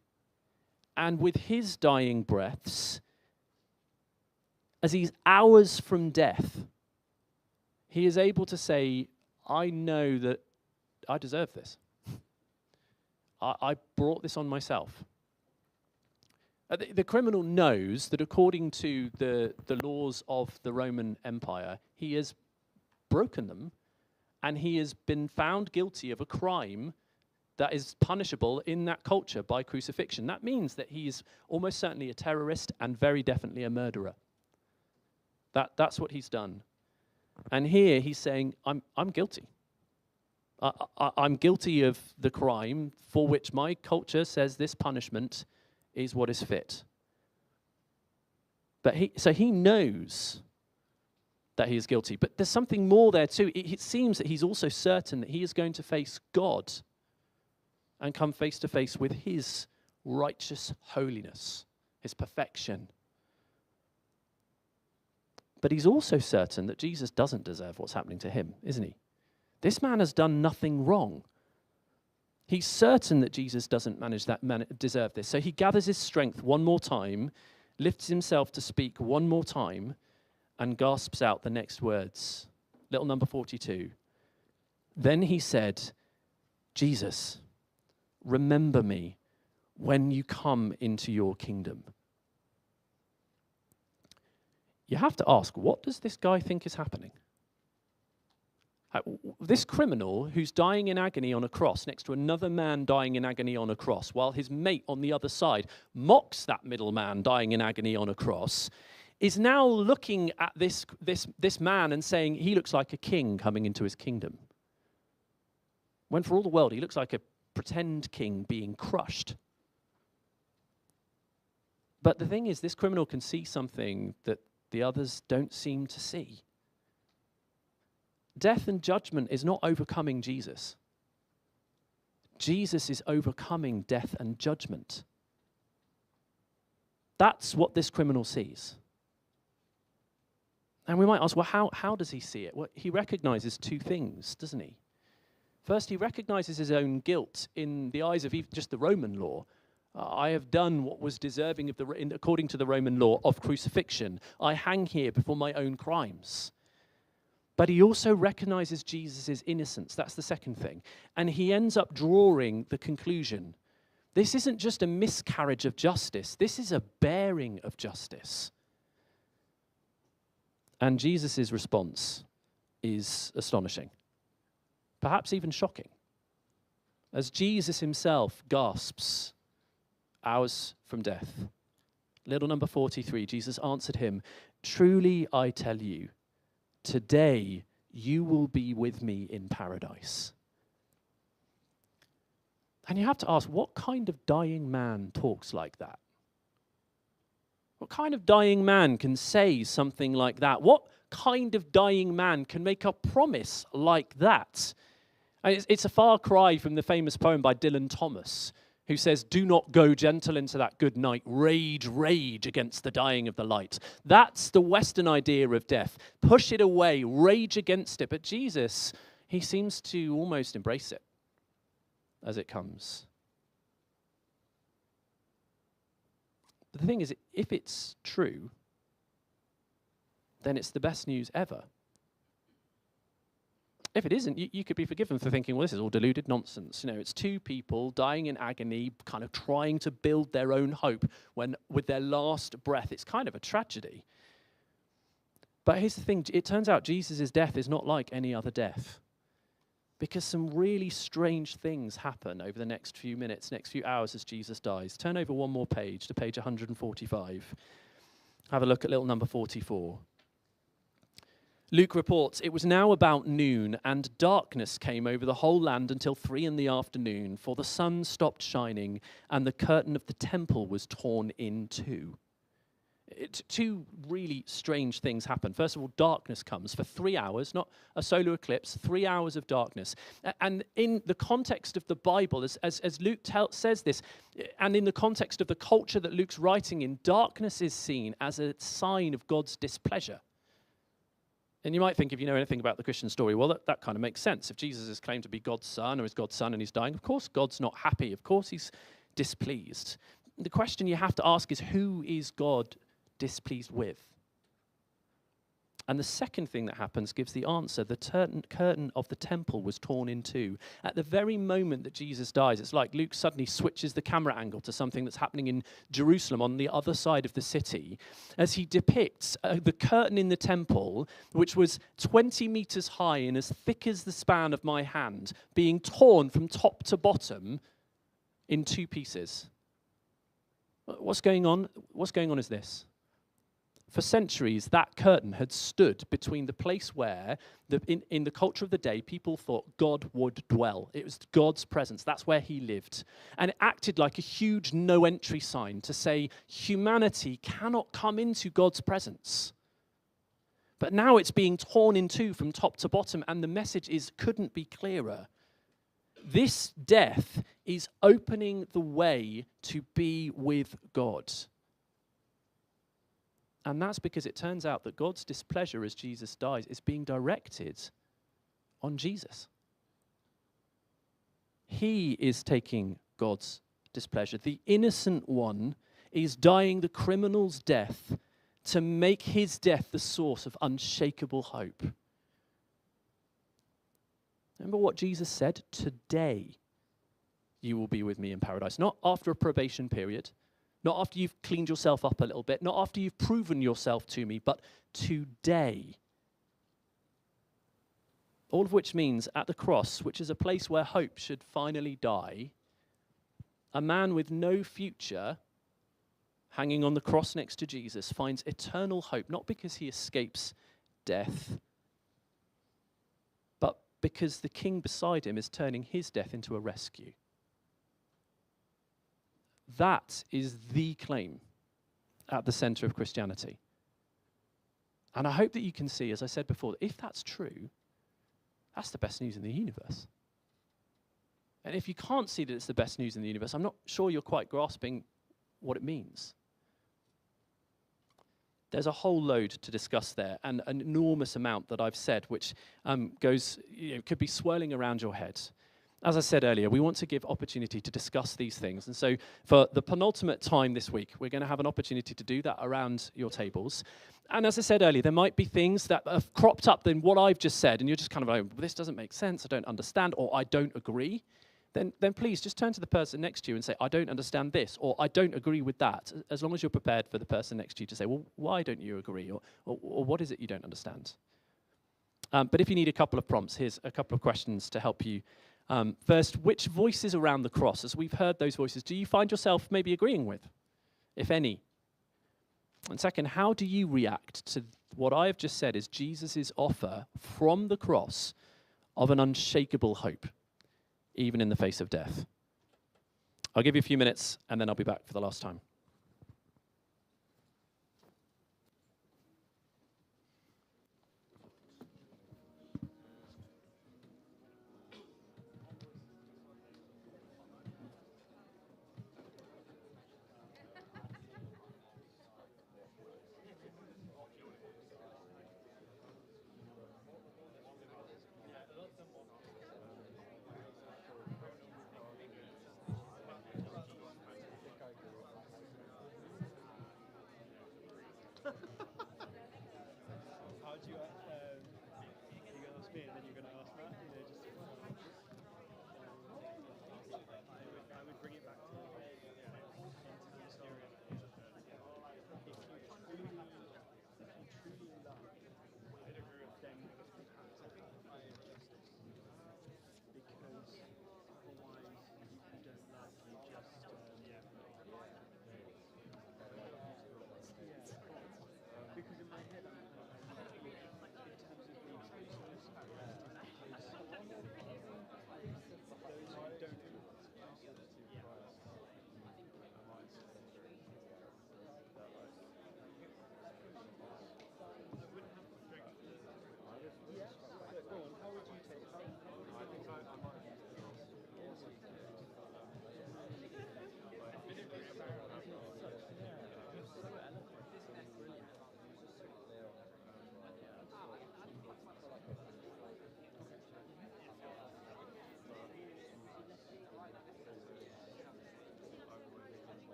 and with his dying breaths, as he's hours from death, he is able to say, I know that I deserve this. I brought this on myself. The criminal knows that according to the laws of the Roman Empire, he has broken them, and he has been found guilty of a crime that is punishable in that culture by crucifixion. That means that he is almost certainly a terrorist and very definitely a murderer. That's what he's done. And here he's saying, I'm guilty. I'm guilty of the crime for which my culture says this punishment is what is fit. But he knows that he is guilty. But there's something more there too. It seems that he's also certain that he is going to face God and come face to face with his righteous holiness, his perfection. But he's also certain that Jesus doesn't deserve what's happening to him, isn't he? This man has done nothing wrong. He's certain that Jesus doesn't deserve this. So he gathers his strength one more time, lifts himself to speak one more time, and gasps out the next words. Little number 42. Then he said, Jesus, remember me when you come into your kingdom. You have to ask, what does this guy think is happening? This criminal who's dying in agony on a cross next to another man dying in agony on a cross, while his mate on the other side mocks that middle man dying in agony on a cross, is now looking at this man and saying he looks like a king coming into his kingdom. When for all the world he looks like a pretend king being crushed. But the thing is, this criminal can see something that the others don't seem to see. Death and judgment is not overcoming Jesus. Jesus is overcoming death and judgment. That's what this criminal sees. And we might ask, well, how does he see it? Well, he recognizes two things, doesn't he? First, he recognizes his own guilt in the eyes of even just the Roman law. I have done what was deserving of according to the Roman law of crucifixion. I hang here before my own crimes. But he also recognizes Jesus' innocence. That's the second thing. And he ends up drawing the conclusion. This isn't just a miscarriage of justice. This is a bearing of justice. And Jesus' response is astonishing. Perhaps even shocking. As Jesus himself gasps, hours from death. Little number 43, Jesus answered him, truly I tell you, today you will be with me in paradise. And you have to ask, what kind of dying man talks like that? What kind of dying man can say something like that? What kind of dying man can make a promise like that? And it's a far cry from the famous poem by Dylan Thomas, who says, do not go gentle into that good night, rage, rage against the dying of the light. That's the Western idea of death. Push it away, rage against it. But Jesus, he seems to almost embrace it as it comes. But the thing is, if it's true, then it's the best news ever. If it isn't, you could be forgiven for thinking, well, this is all deluded nonsense. You know, it's two people dying in agony, kind of trying to build their own hope when, with their last breath, it's kind of a tragedy. But here's the thing, it turns out Jesus' death is not like any other death. Because some really strange things happen over the next few minutes, next few hours as Jesus dies. Turn over one more page to page 145. Have a look at little number 44. Luke reports, it was now about noon, and darkness came over the whole land until 3 p.m, for the sun stopped shining, and the curtain of the temple was torn in two. Two really strange things happen. First of all, darkness comes for 3 hours, not a solar eclipse, 3 hours of darkness. And in the context of the Bible, as Luke says this, and in the context of the culture that Luke's writing in, darkness is seen as a sign of God's displeasure. And you might think, if you know anything about the Christian story, well, that kind of makes sense. If Jesus is claimed to be God's son, or is God's son and he's dying, of course God's not happy. Of course he's displeased. The question you have to ask is, who is God displeased with? And the second thing that happens gives the answer. The curtain of the temple was torn in two. At the very moment that Jesus dies, it's like Luke suddenly switches the camera angle to something that's happening in Jerusalem on the other side of the city, as he depicts the curtain in the temple, which was 20 meters high and as thick as the span of my hand, being torn from top to bottom in two pieces. What's going on? What's going on is this. For centuries, that curtain had stood between the place where, in the culture of the day, people thought God would dwell. It was God's presence. That's where he lived. And it acted like a huge no-entry sign to say humanity cannot come into God's presence. But now it's being torn in two from top to bottom, and the message couldn't be clearer. This death is opening the way to be with God. And that's because it turns out that God's displeasure as Jesus dies is being directed on Jesus. He is taking God's displeasure. The innocent one is dying the criminal's death to make his death the source of unshakable hope. Remember what Jesus said? Today you will be with me in paradise. Not after a probation period. Not after you've cleaned yourself up a little bit, not after you've proven yourself to me, but today. All of which means at the cross, which is a place where hope should finally die, a man with no future hanging on the cross next to Jesus finds eternal hope, not because he escapes death, but because the king beside him is turning his death into a rescue. That is the claim at the center of Christianity. And I hope that you can see, as I said before, that if that's true, that's the best news in the universe. And if you can't see that it's the best news in the universe, I'm not sure you're quite grasping what it means. There's a whole load to discuss there, and an enormous amount that I've said, which could be swirling around your head. As I said earlier, we want to give opportunity to discuss these things. And so for the penultimate time this week, we're going to have an opportunity to do that around your tables. And as I said earlier, there might be things that have cropped up in what I've just said, and you're just kind of like, well, this doesn't make sense, I don't understand, or I don't agree. Then please just turn to the person next to you and say, I don't understand this, or I don't agree with that, as long as you're prepared for the person next to you to say, well, why don't you agree, or what is it you don't understand? But if you need a couple of prompts, here's a couple of questions to help you. First, which voices around the cross, as we've heard those voices, do you find yourself maybe agreeing with, if any? And second, how do you react to what I have just said is Jesus' offer from the cross of an unshakable hope, even in the face of death? I'll give you a few minutes, and then I'll be back for the last time.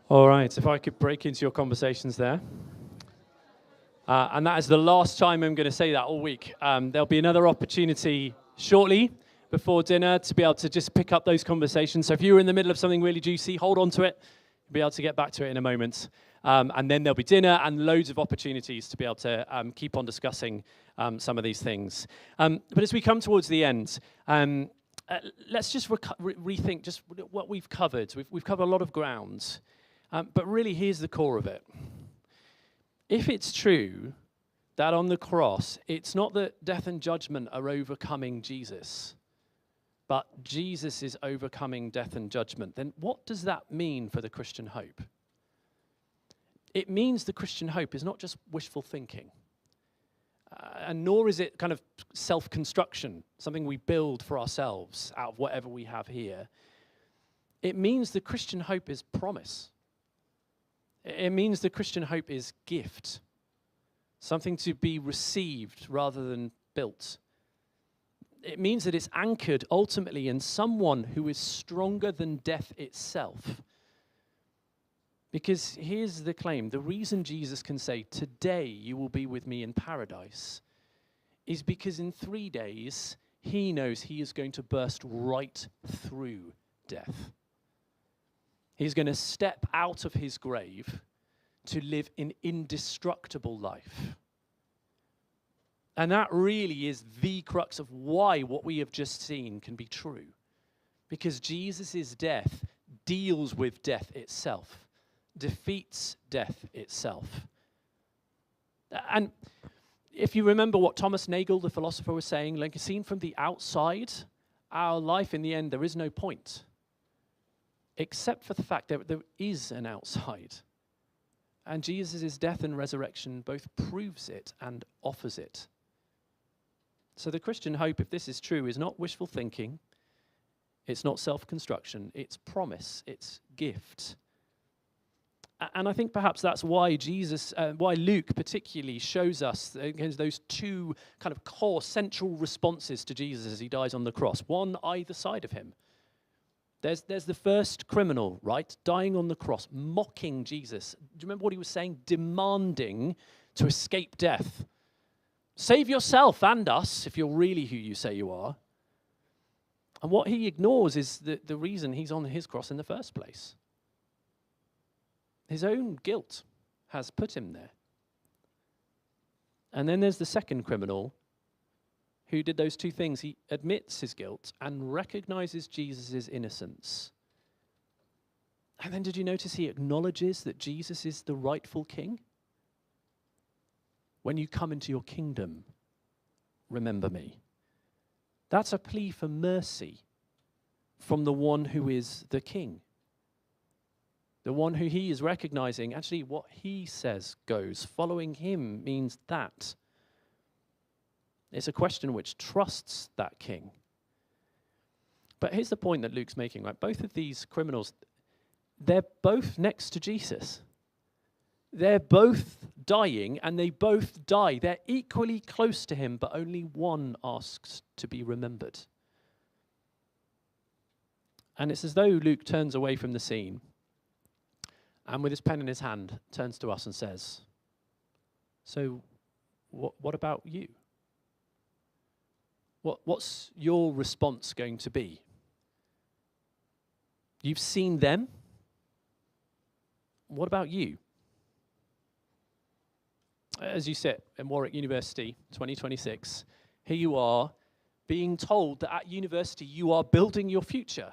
All right, if I could break into your conversations there. And that is the last time I'm going to say that all week. There'll be another opportunity shortly before dinner to be able to just pick up those conversations. So if you were in the middle of something really juicy, hold on to it. You'll be able to get back to it in a moment. And then there'll be dinner and loads of opportunities to be able to keep on discussing some of these things. But as we come towards the end, let's just rethink just what we've covered. We've covered a lot of ground. But really, here's the core of it. If it's true that on the cross, it's not that death and judgment are overcoming Jesus, but Jesus is overcoming death and judgment, then what does that mean for the Christian hope? It means the Christian hope is not just wishful thinking, and nor is it kind of self-construction, something we build for ourselves out of whatever we have here. It means the Christian hope is promise. It means the Christian hope is gift, something to be received rather than built. It means that it's anchored ultimately in someone who is stronger than death itself. Because here's the claim, the reason Jesus can say, "Today you will be with me in paradise," is because in 3 days, he knows he is going to burst right through death. He's going to step out of his grave to live an indestructible life. And that really is the crux of why what we have just seen can be true. Because Jesus' death deals with death itself, defeats death itself. And if you remember what Thomas Nagel, the philosopher, was saying, like seen from the outside, our life in the end, there is no point. Except for the fact that there is an outside. And Jesus' death and resurrection both proves it and offers it. So the Christian hope, if this is true, is not wishful thinking. It's not self-construction. It's promise. It's gift. And I think perhaps that's why why Luke particularly shows us those two kind of core central responses to Jesus as he dies on the cross, one either side of him. There's the first criminal, right, dying on the cross, mocking Jesus. Do you remember what he was saying? Demanding to escape death. Save yourself and us if you're really who you say you are. And what he ignores is the reason he's on his cross in the first place. His own guilt has put him there. And then there's the second criminal who did those two things. He admits his guilt and recognizes Jesus' innocence. And then did you notice he acknowledges that Jesus is the rightful king? When you come into your kingdom, remember me. That's a plea for mercy from the one who is the king. The one who he is recognizing, actually what he says goes. Following him means that. It's a question which trusts that king. But here's the point that Luke's making, right? Both of these criminals, they're both next to Jesus. They're both dying, and they both die. They're equally close to him, but only one asks to be remembered. And it's as though Luke turns away from the scene, and with his pen in his hand, turns to us and says, so what about you? What's your response going to be? You've seen them. What about you? As you sit in Warwick University 2026, here you are being told that at university you are building your future.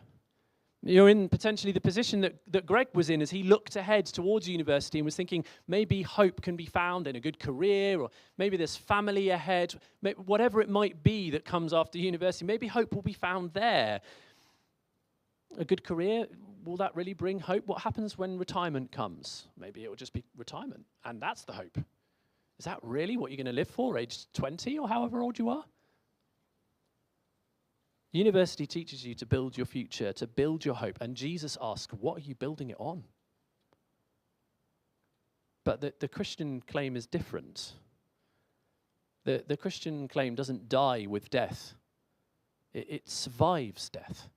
You're in potentially the position that Greg was in as he looked ahead towards university and was thinking maybe hope can be found in a good career, or maybe there's family ahead, whatever it might be that comes after university, maybe hope will be found there. A good career, will that really bring hope? What happens when retirement comes? Maybe it will just be retirement, and that's the hope. Is that really what you're going to live for, age 20 or however old you are? University teaches you to build your future, to build your hope. And Jesus asks, what are you building it on? But the Christian claim is different. The Christian claim doesn't die with death. It survives death.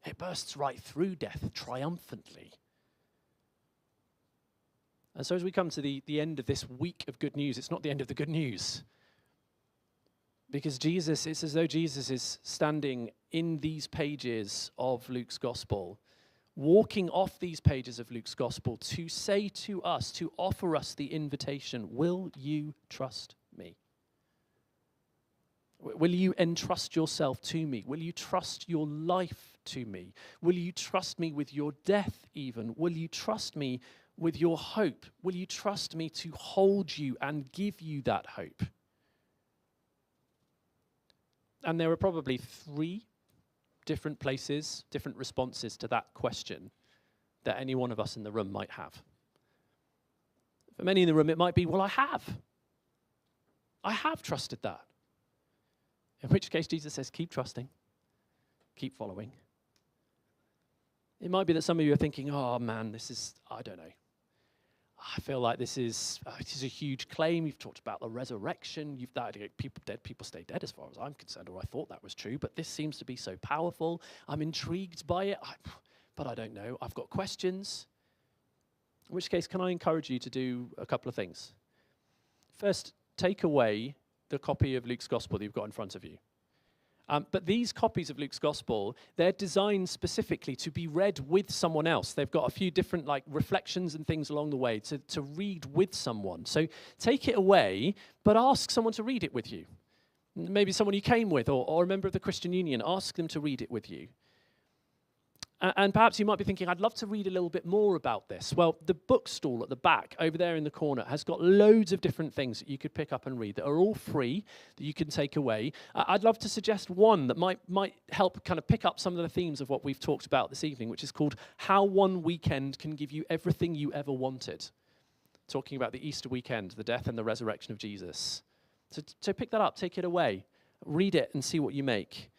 It bursts right through death triumphantly. And so as we come to the end of this week of good news, it's not the end of the good news. Because Jesus, it's as though Jesus is standing in these pages of Luke's gospel, walking off these pages of Luke's gospel to say to us, to offer us the invitation, will you trust me? Will you entrust yourself to me? Will you trust your life to me? Will you trust me with your death even? Will you trust me with your hope? Will you trust me to hold you and give you that hope? And there are probably 3 different places, different responses to that question that any one of us in the room might have. For many in the room, it might be, well, I have trusted that. In which case, Jesus says, keep trusting, keep following. It might be that some of you are thinking, oh man, I don't know. I feel like this is a huge claim. You've talked about the resurrection. Dead people stay dead as far as I'm concerned, or I thought that was true, but this seems to be so powerful. I'm intrigued by it, but I don't know. I've got questions. In which case, can I encourage you to do a couple of things? First, take away the copy of Luke's Gospel that you've got in front of you. But these copies of Luke's Gospel, they're designed specifically to be read with someone else. They've got a few different reflections and things along the way to read with someone. So take it away, but ask someone to read it with you. Maybe someone you came with or a member of the Christian Union. Ask them to read it with you. And perhaps you might be thinking, I'd love to read a little bit more about this. Well, the bookstall at the back, over there in the corner, has got loads of different things that you could pick up and read that are all free, that you can take away. I'd love to suggest one that might help kind of pick up some of the themes of what we've talked about this evening, which is called How One Weekend Can Give You Everything You Ever Wanted. Talking about the Easter weekend, the death and the resurrection of Jesus. So pick that up, take it away, read it and see what you make.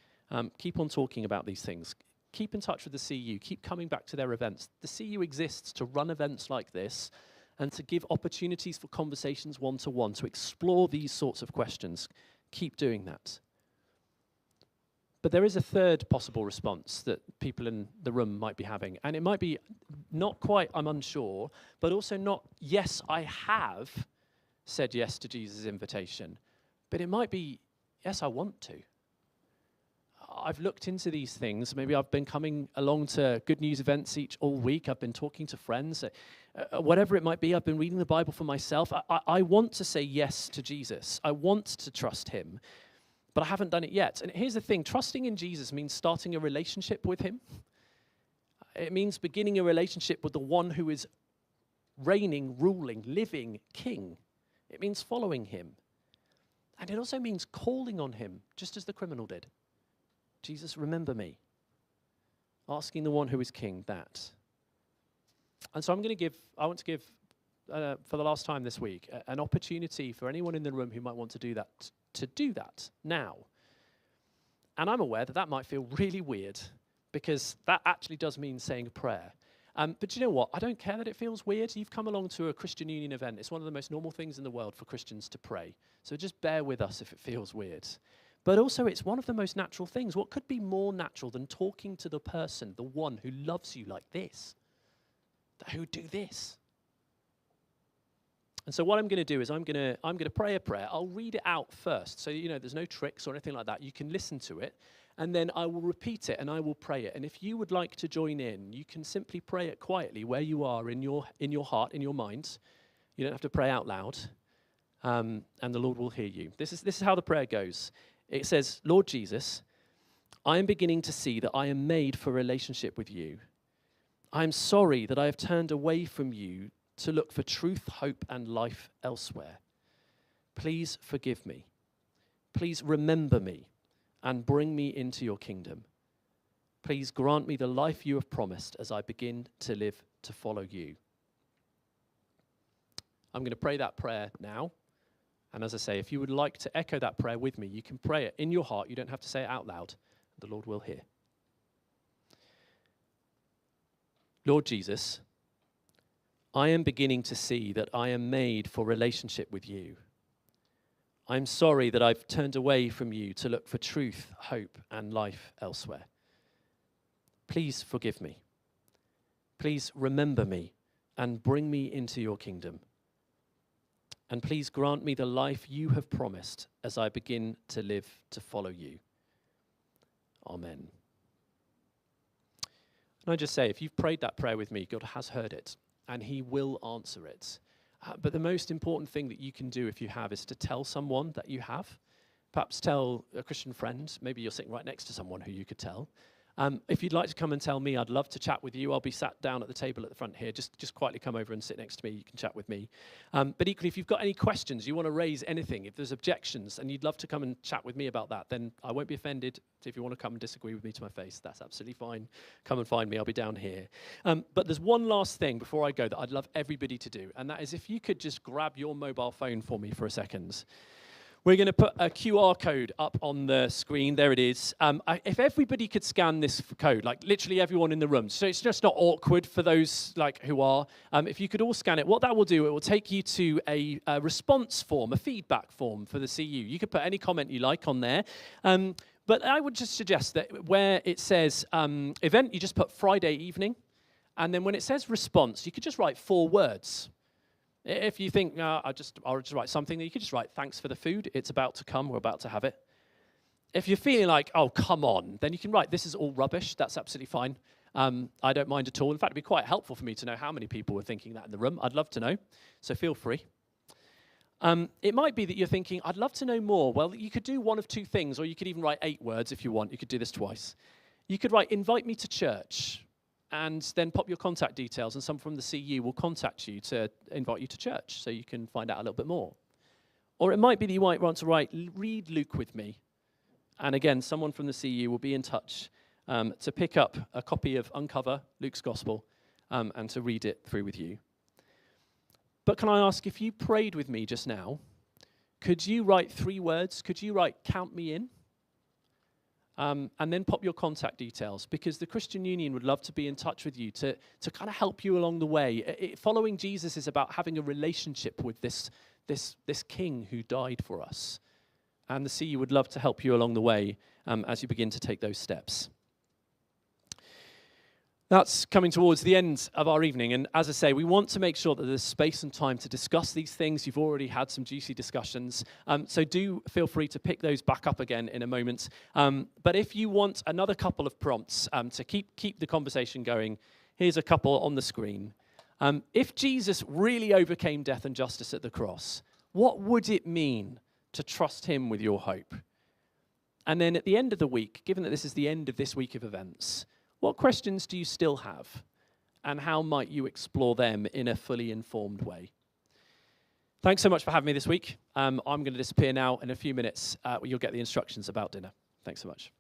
Keep on talking about these things. keep in touch with the CU, keep coming back to their events. The CU exists to run events like this and to give opportunities for conversations one-to-one, to explore these sorts of questions. Keep doing that. But there is a third possible response that people in the room might be having, and it might be not quite, I'm unsure, but also not, yes, I have said yes to Jesus' invitation, but it might be, yes, I want to. I've looked into these things. Maybe I've been coming along to Good News events all week. I've been talking to friends. Whatever it might be, I've been reading the Bible for myself. I want to say yes to Jesus. I want to trust him, but I haven't done it yet. And here's the thing. Trusting in Jesus means starting a relationship with him. It means beginning a relationship with the one who is reigning, ruling, living king. It means following him. And it also means calling on him, just as the criminal did. Jesus, remember me. Asking the one who is king that. And so I want to give, for the last time this week, an opportunity for anyone in the room who might want to do that now. And I'm aware that that might feel really weird, because that actually does mean saying a prayer. But you know what? I don't care that it feels weird. You've come along to a Christian Union event. It's one of the most normal things in the world for Christians to pray. So just bear with us if it feels weird. But also, it's one of the most natural things. What could be more natural than talking to the person, the one who loves you like this, who do this? And so what I'm going to do is I'm going to pray a prayer. I'll read it out first, so there's no tricks or anything like that. You can listen to it, and then I will repeat it and I will pray it. And if you would like to join in, you can simply pray it quietly where you are in your heart, in your mind. You don't have to pray out loud, and the Lord will hear you. This is how the prayer goes. It says, Lord Jesus, I am beginning to see that I am made for a relationship with you. I am sorry that I have turned away from you to look for truth, hope, and life elsewhere. Please forgive me. Please remember me and bring me into your kingdom. Please grant me the life you have promised as I begin to live to follow you. I'm going to pray that prayer now. And as I say, if you would like to echo that prayer with me, you can pray it in your heart. You don't have to say it out loud. The Lord will hear. Lord Jesus, I am beginning to see that I am made for relationship with you. I'm sorry that I've turned away from you to look for truth, hope, and life elsewhere. Please forgive me. Please remember me and bring me into your kingdom. And please grant me the life you have promised as I begin to live to follow you. Amen. And I just say, if you've prayed that prayer with me, God has heard it, and he will answer it. But the most important thing that you can do if you have is to tell someone that you have. Perhaps tell a Christian friend. Maybe you're sitting right next to someone who you could tell. If you'd like to come and tell me, I'd love to chat with you. I'll be sat down at the table at the front here. Just quietly come over and sit next to me. You can chat with me. But equally, if you've got any questions, you want to raise anything, if there's objections, and you'd love to come and chat with me about that, then I won't be offended. So if you want to come and disagree with me to my face, that's absolutely fine. Come and find me. I'll be down here. But there's one last thing before I go that I'd love everybody to do, and that is if you could just grab your mobile phone for me for a second. We're going to put a QR code up on the screen. There it is. If everybody could scan this code, like literally everyone in the room, so it's just not awkward for those who are. If you could all scan it, what that will do, it will take you to a response form, a feedback form for the CU. You could put any comment you like on there. But I would just suggest that where it says event, you just put Friday evening. And then when it says response, you could just write 4 words. If you think, I'll just write something, then you could just write, thanks for the food. It's about to come. We're about to have it. If you're feeling like, oh, come on, then you can write, this is all rubbish. That's absolutely fine. I don't mind at all. In fact, it'd be quite helpful for me to know how many people were thinking that in the room. I'd love to know. So feel free. It might be that you're thinking, I'd love to know more. Well, you could do one of 2 things, or you could even write 8 words if you want. You could do this twice. You could write, invite me to church. And then pop your contact details, and someone from the CU will contact you to invite you to church so you can find out a little bit more. Or it might be that you might want to write, read Luke with me. And again, someone from the CU will be in touch to pick up a copy of Uncover, Luke's Gospel, and to read it through with you. But can I ask, if you prayed with me just now, could you write 3 words? Could you write, count me in? and then pop your contact details, because the Christian Union would love to be in touch with you to kind of help you along the way. Following Jesus is about having a relationship with this King who died for us. And the CU would love to help you along the way as you begin to take those steps. That's coming towards the end of our evening, and as I say, we want to make sure that there's space and time to discuss these things. You've already had some juicy discussions, so do feel free to pick those back up again in a moment. But if you want another couple of prompts to keep the conversation going, here's a couple on the screen. If Jesus really overcame death and justice at the cross, what would it mean to trust him with your hope? And then at the end of the week, given that this is the end of this week of events, what questions do you still have? And how might you explore them in a fully informed way? Thanks so much for having me this week. I'm going to disappear now. In a few minutes, you'll get the instructions about dinner. Thanks so much.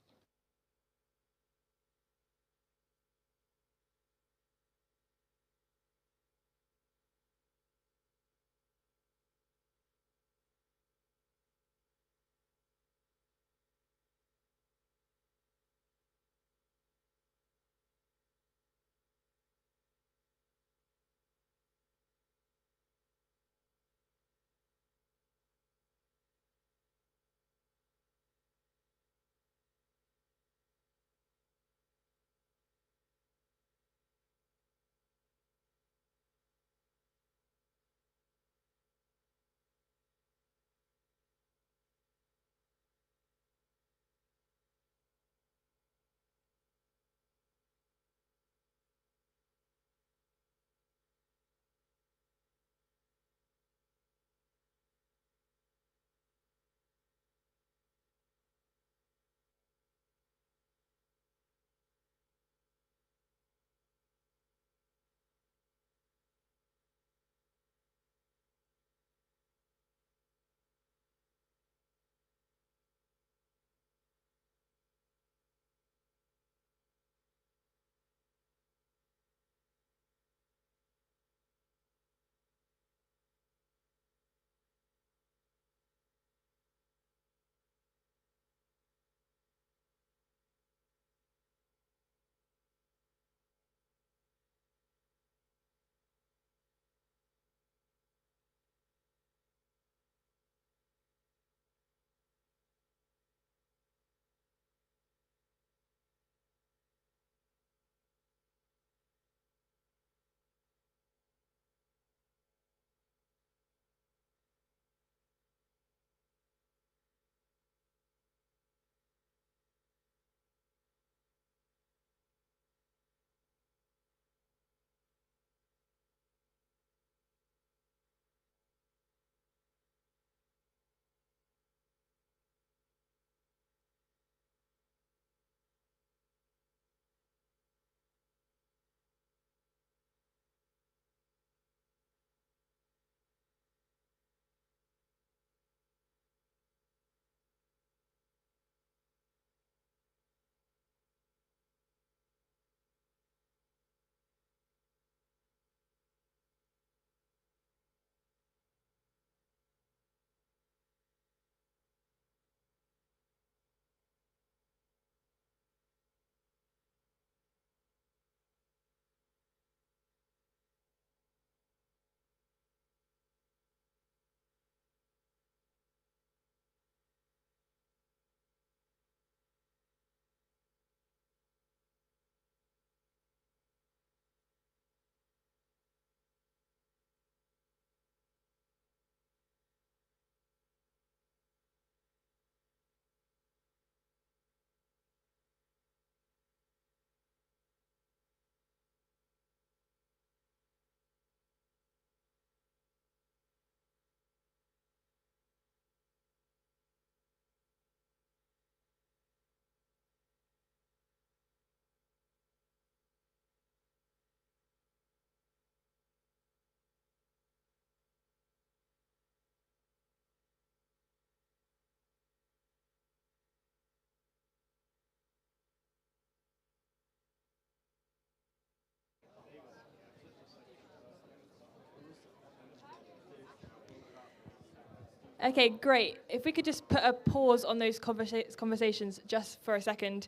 Okay, great. If we could just put a pause on those conversations just for a second.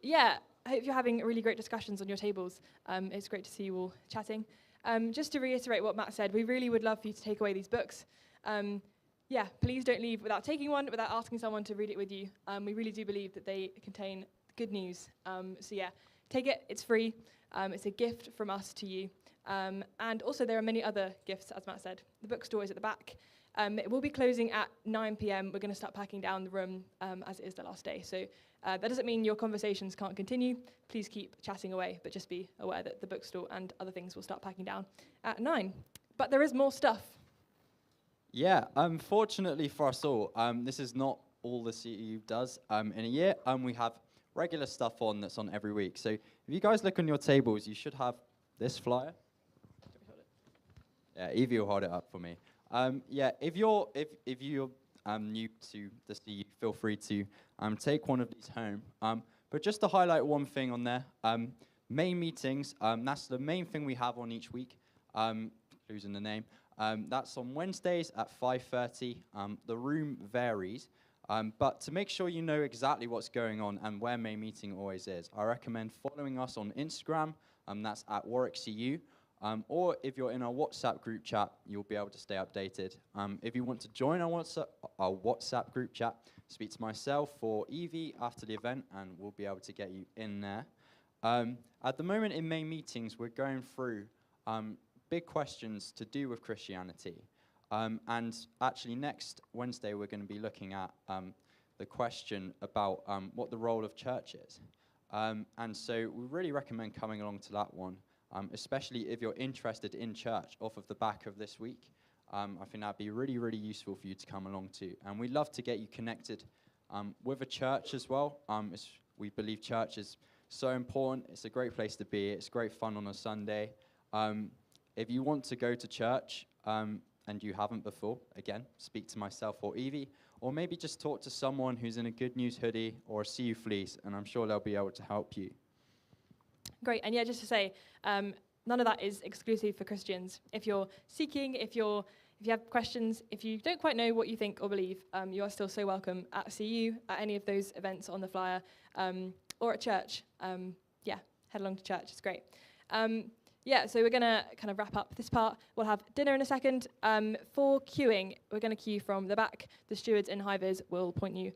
Yeah, I hope you're having really great discussions on your tables. It's great to see you all chatting. Just to reiterate what Matt said, we really would love for you to take away these books. Yeah, please don't leave without taking one, without asking someone to read it with you. We really do believe that they contain good news. So yeah, take it, it's free. It's a gift from us to you. And also there are many other gifts, as Matt said. The bookstore is at the back. It will be closing at 9 p.m. We're going to start packing down the room as it is the last day. So that doesn't mean your conversations can't continue. Please keep chatting away, but just be aware that the bookstore and other things will start packing down at 9. But there is more stuff.
Yeah, unfortunately for us all, this is not all the CEU does in a year. We have regular stuff on that's on every week. So if you guys look on your tables, you should have this flyer. Yeah, Evie will hold it up for me. Yeah, if you're new to the CEU, feel free to take one of these home. But just to highlight one thing on there, main meetings, that's the main thing we have on each week, losing the name. That's on Wednesdays at 5:30. The room varies, but to make sure you know exactly what's going on and where main meeting always is, I recommend following us on Instagram, that's at Warwick CU. Or if you're in our WhatsApp group chat, you'll be able to stay updated. If you want to join our WhatsApp group chat, speak to myself or Evie after the event, and we'll be able to get you in there. At the moment in main meetings, we're going through big questions to do with Christianity. And actually next Wednesday, we're going to be looking at the question about what the role of church is. And so we really recommend coming along to that one. Especially if you're interested in church off of the back of this week. I think that'd be really, really useful for you to come along to. And we'd love to get you connected with a church as well. We believe church is so important. It's a great place to be. It's great fun on a Sunday. If you want to go to church and you haven't before, again, speak to myself or Evie, or maybe just talk to someone who's in a Good News hoodie or a CU fleece, and I'm sure they'll be able to help you.
Great, and yeah, just to say, none of that is exclusive for Christians. If you're seeking, if you have questions, if you don't quite know what you think or believe, you are still so welcome at CU, at any of those events on the flyer, or at church. Yeah, head along to church, it's great. Yeah, so we're going to kind of wrap up this part. We'll have dinner in a second. For queuing, we're going to queue from the back. The stewards and hivers will point you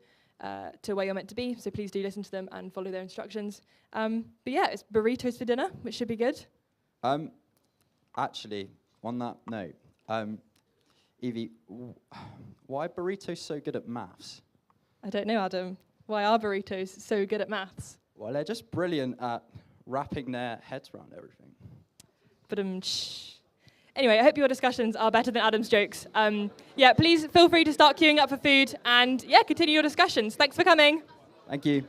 to where you're meant to be, so please do listen to them and follow their instructions. But yeah, it's burritos for dinner, which should be good.
Actually, on that note, Evie, why are burritos so good at maths?
I don't know, Adam. Why are burritos so good at maths?
Well, they're just brilliant at wrapping their heads around everything.
But anyway, I hope your discussions are better than Adam's jokes. Yeah, please feel free to start queuing up for food and yeah, continue your discussions. Thanks for coming.
Thank you.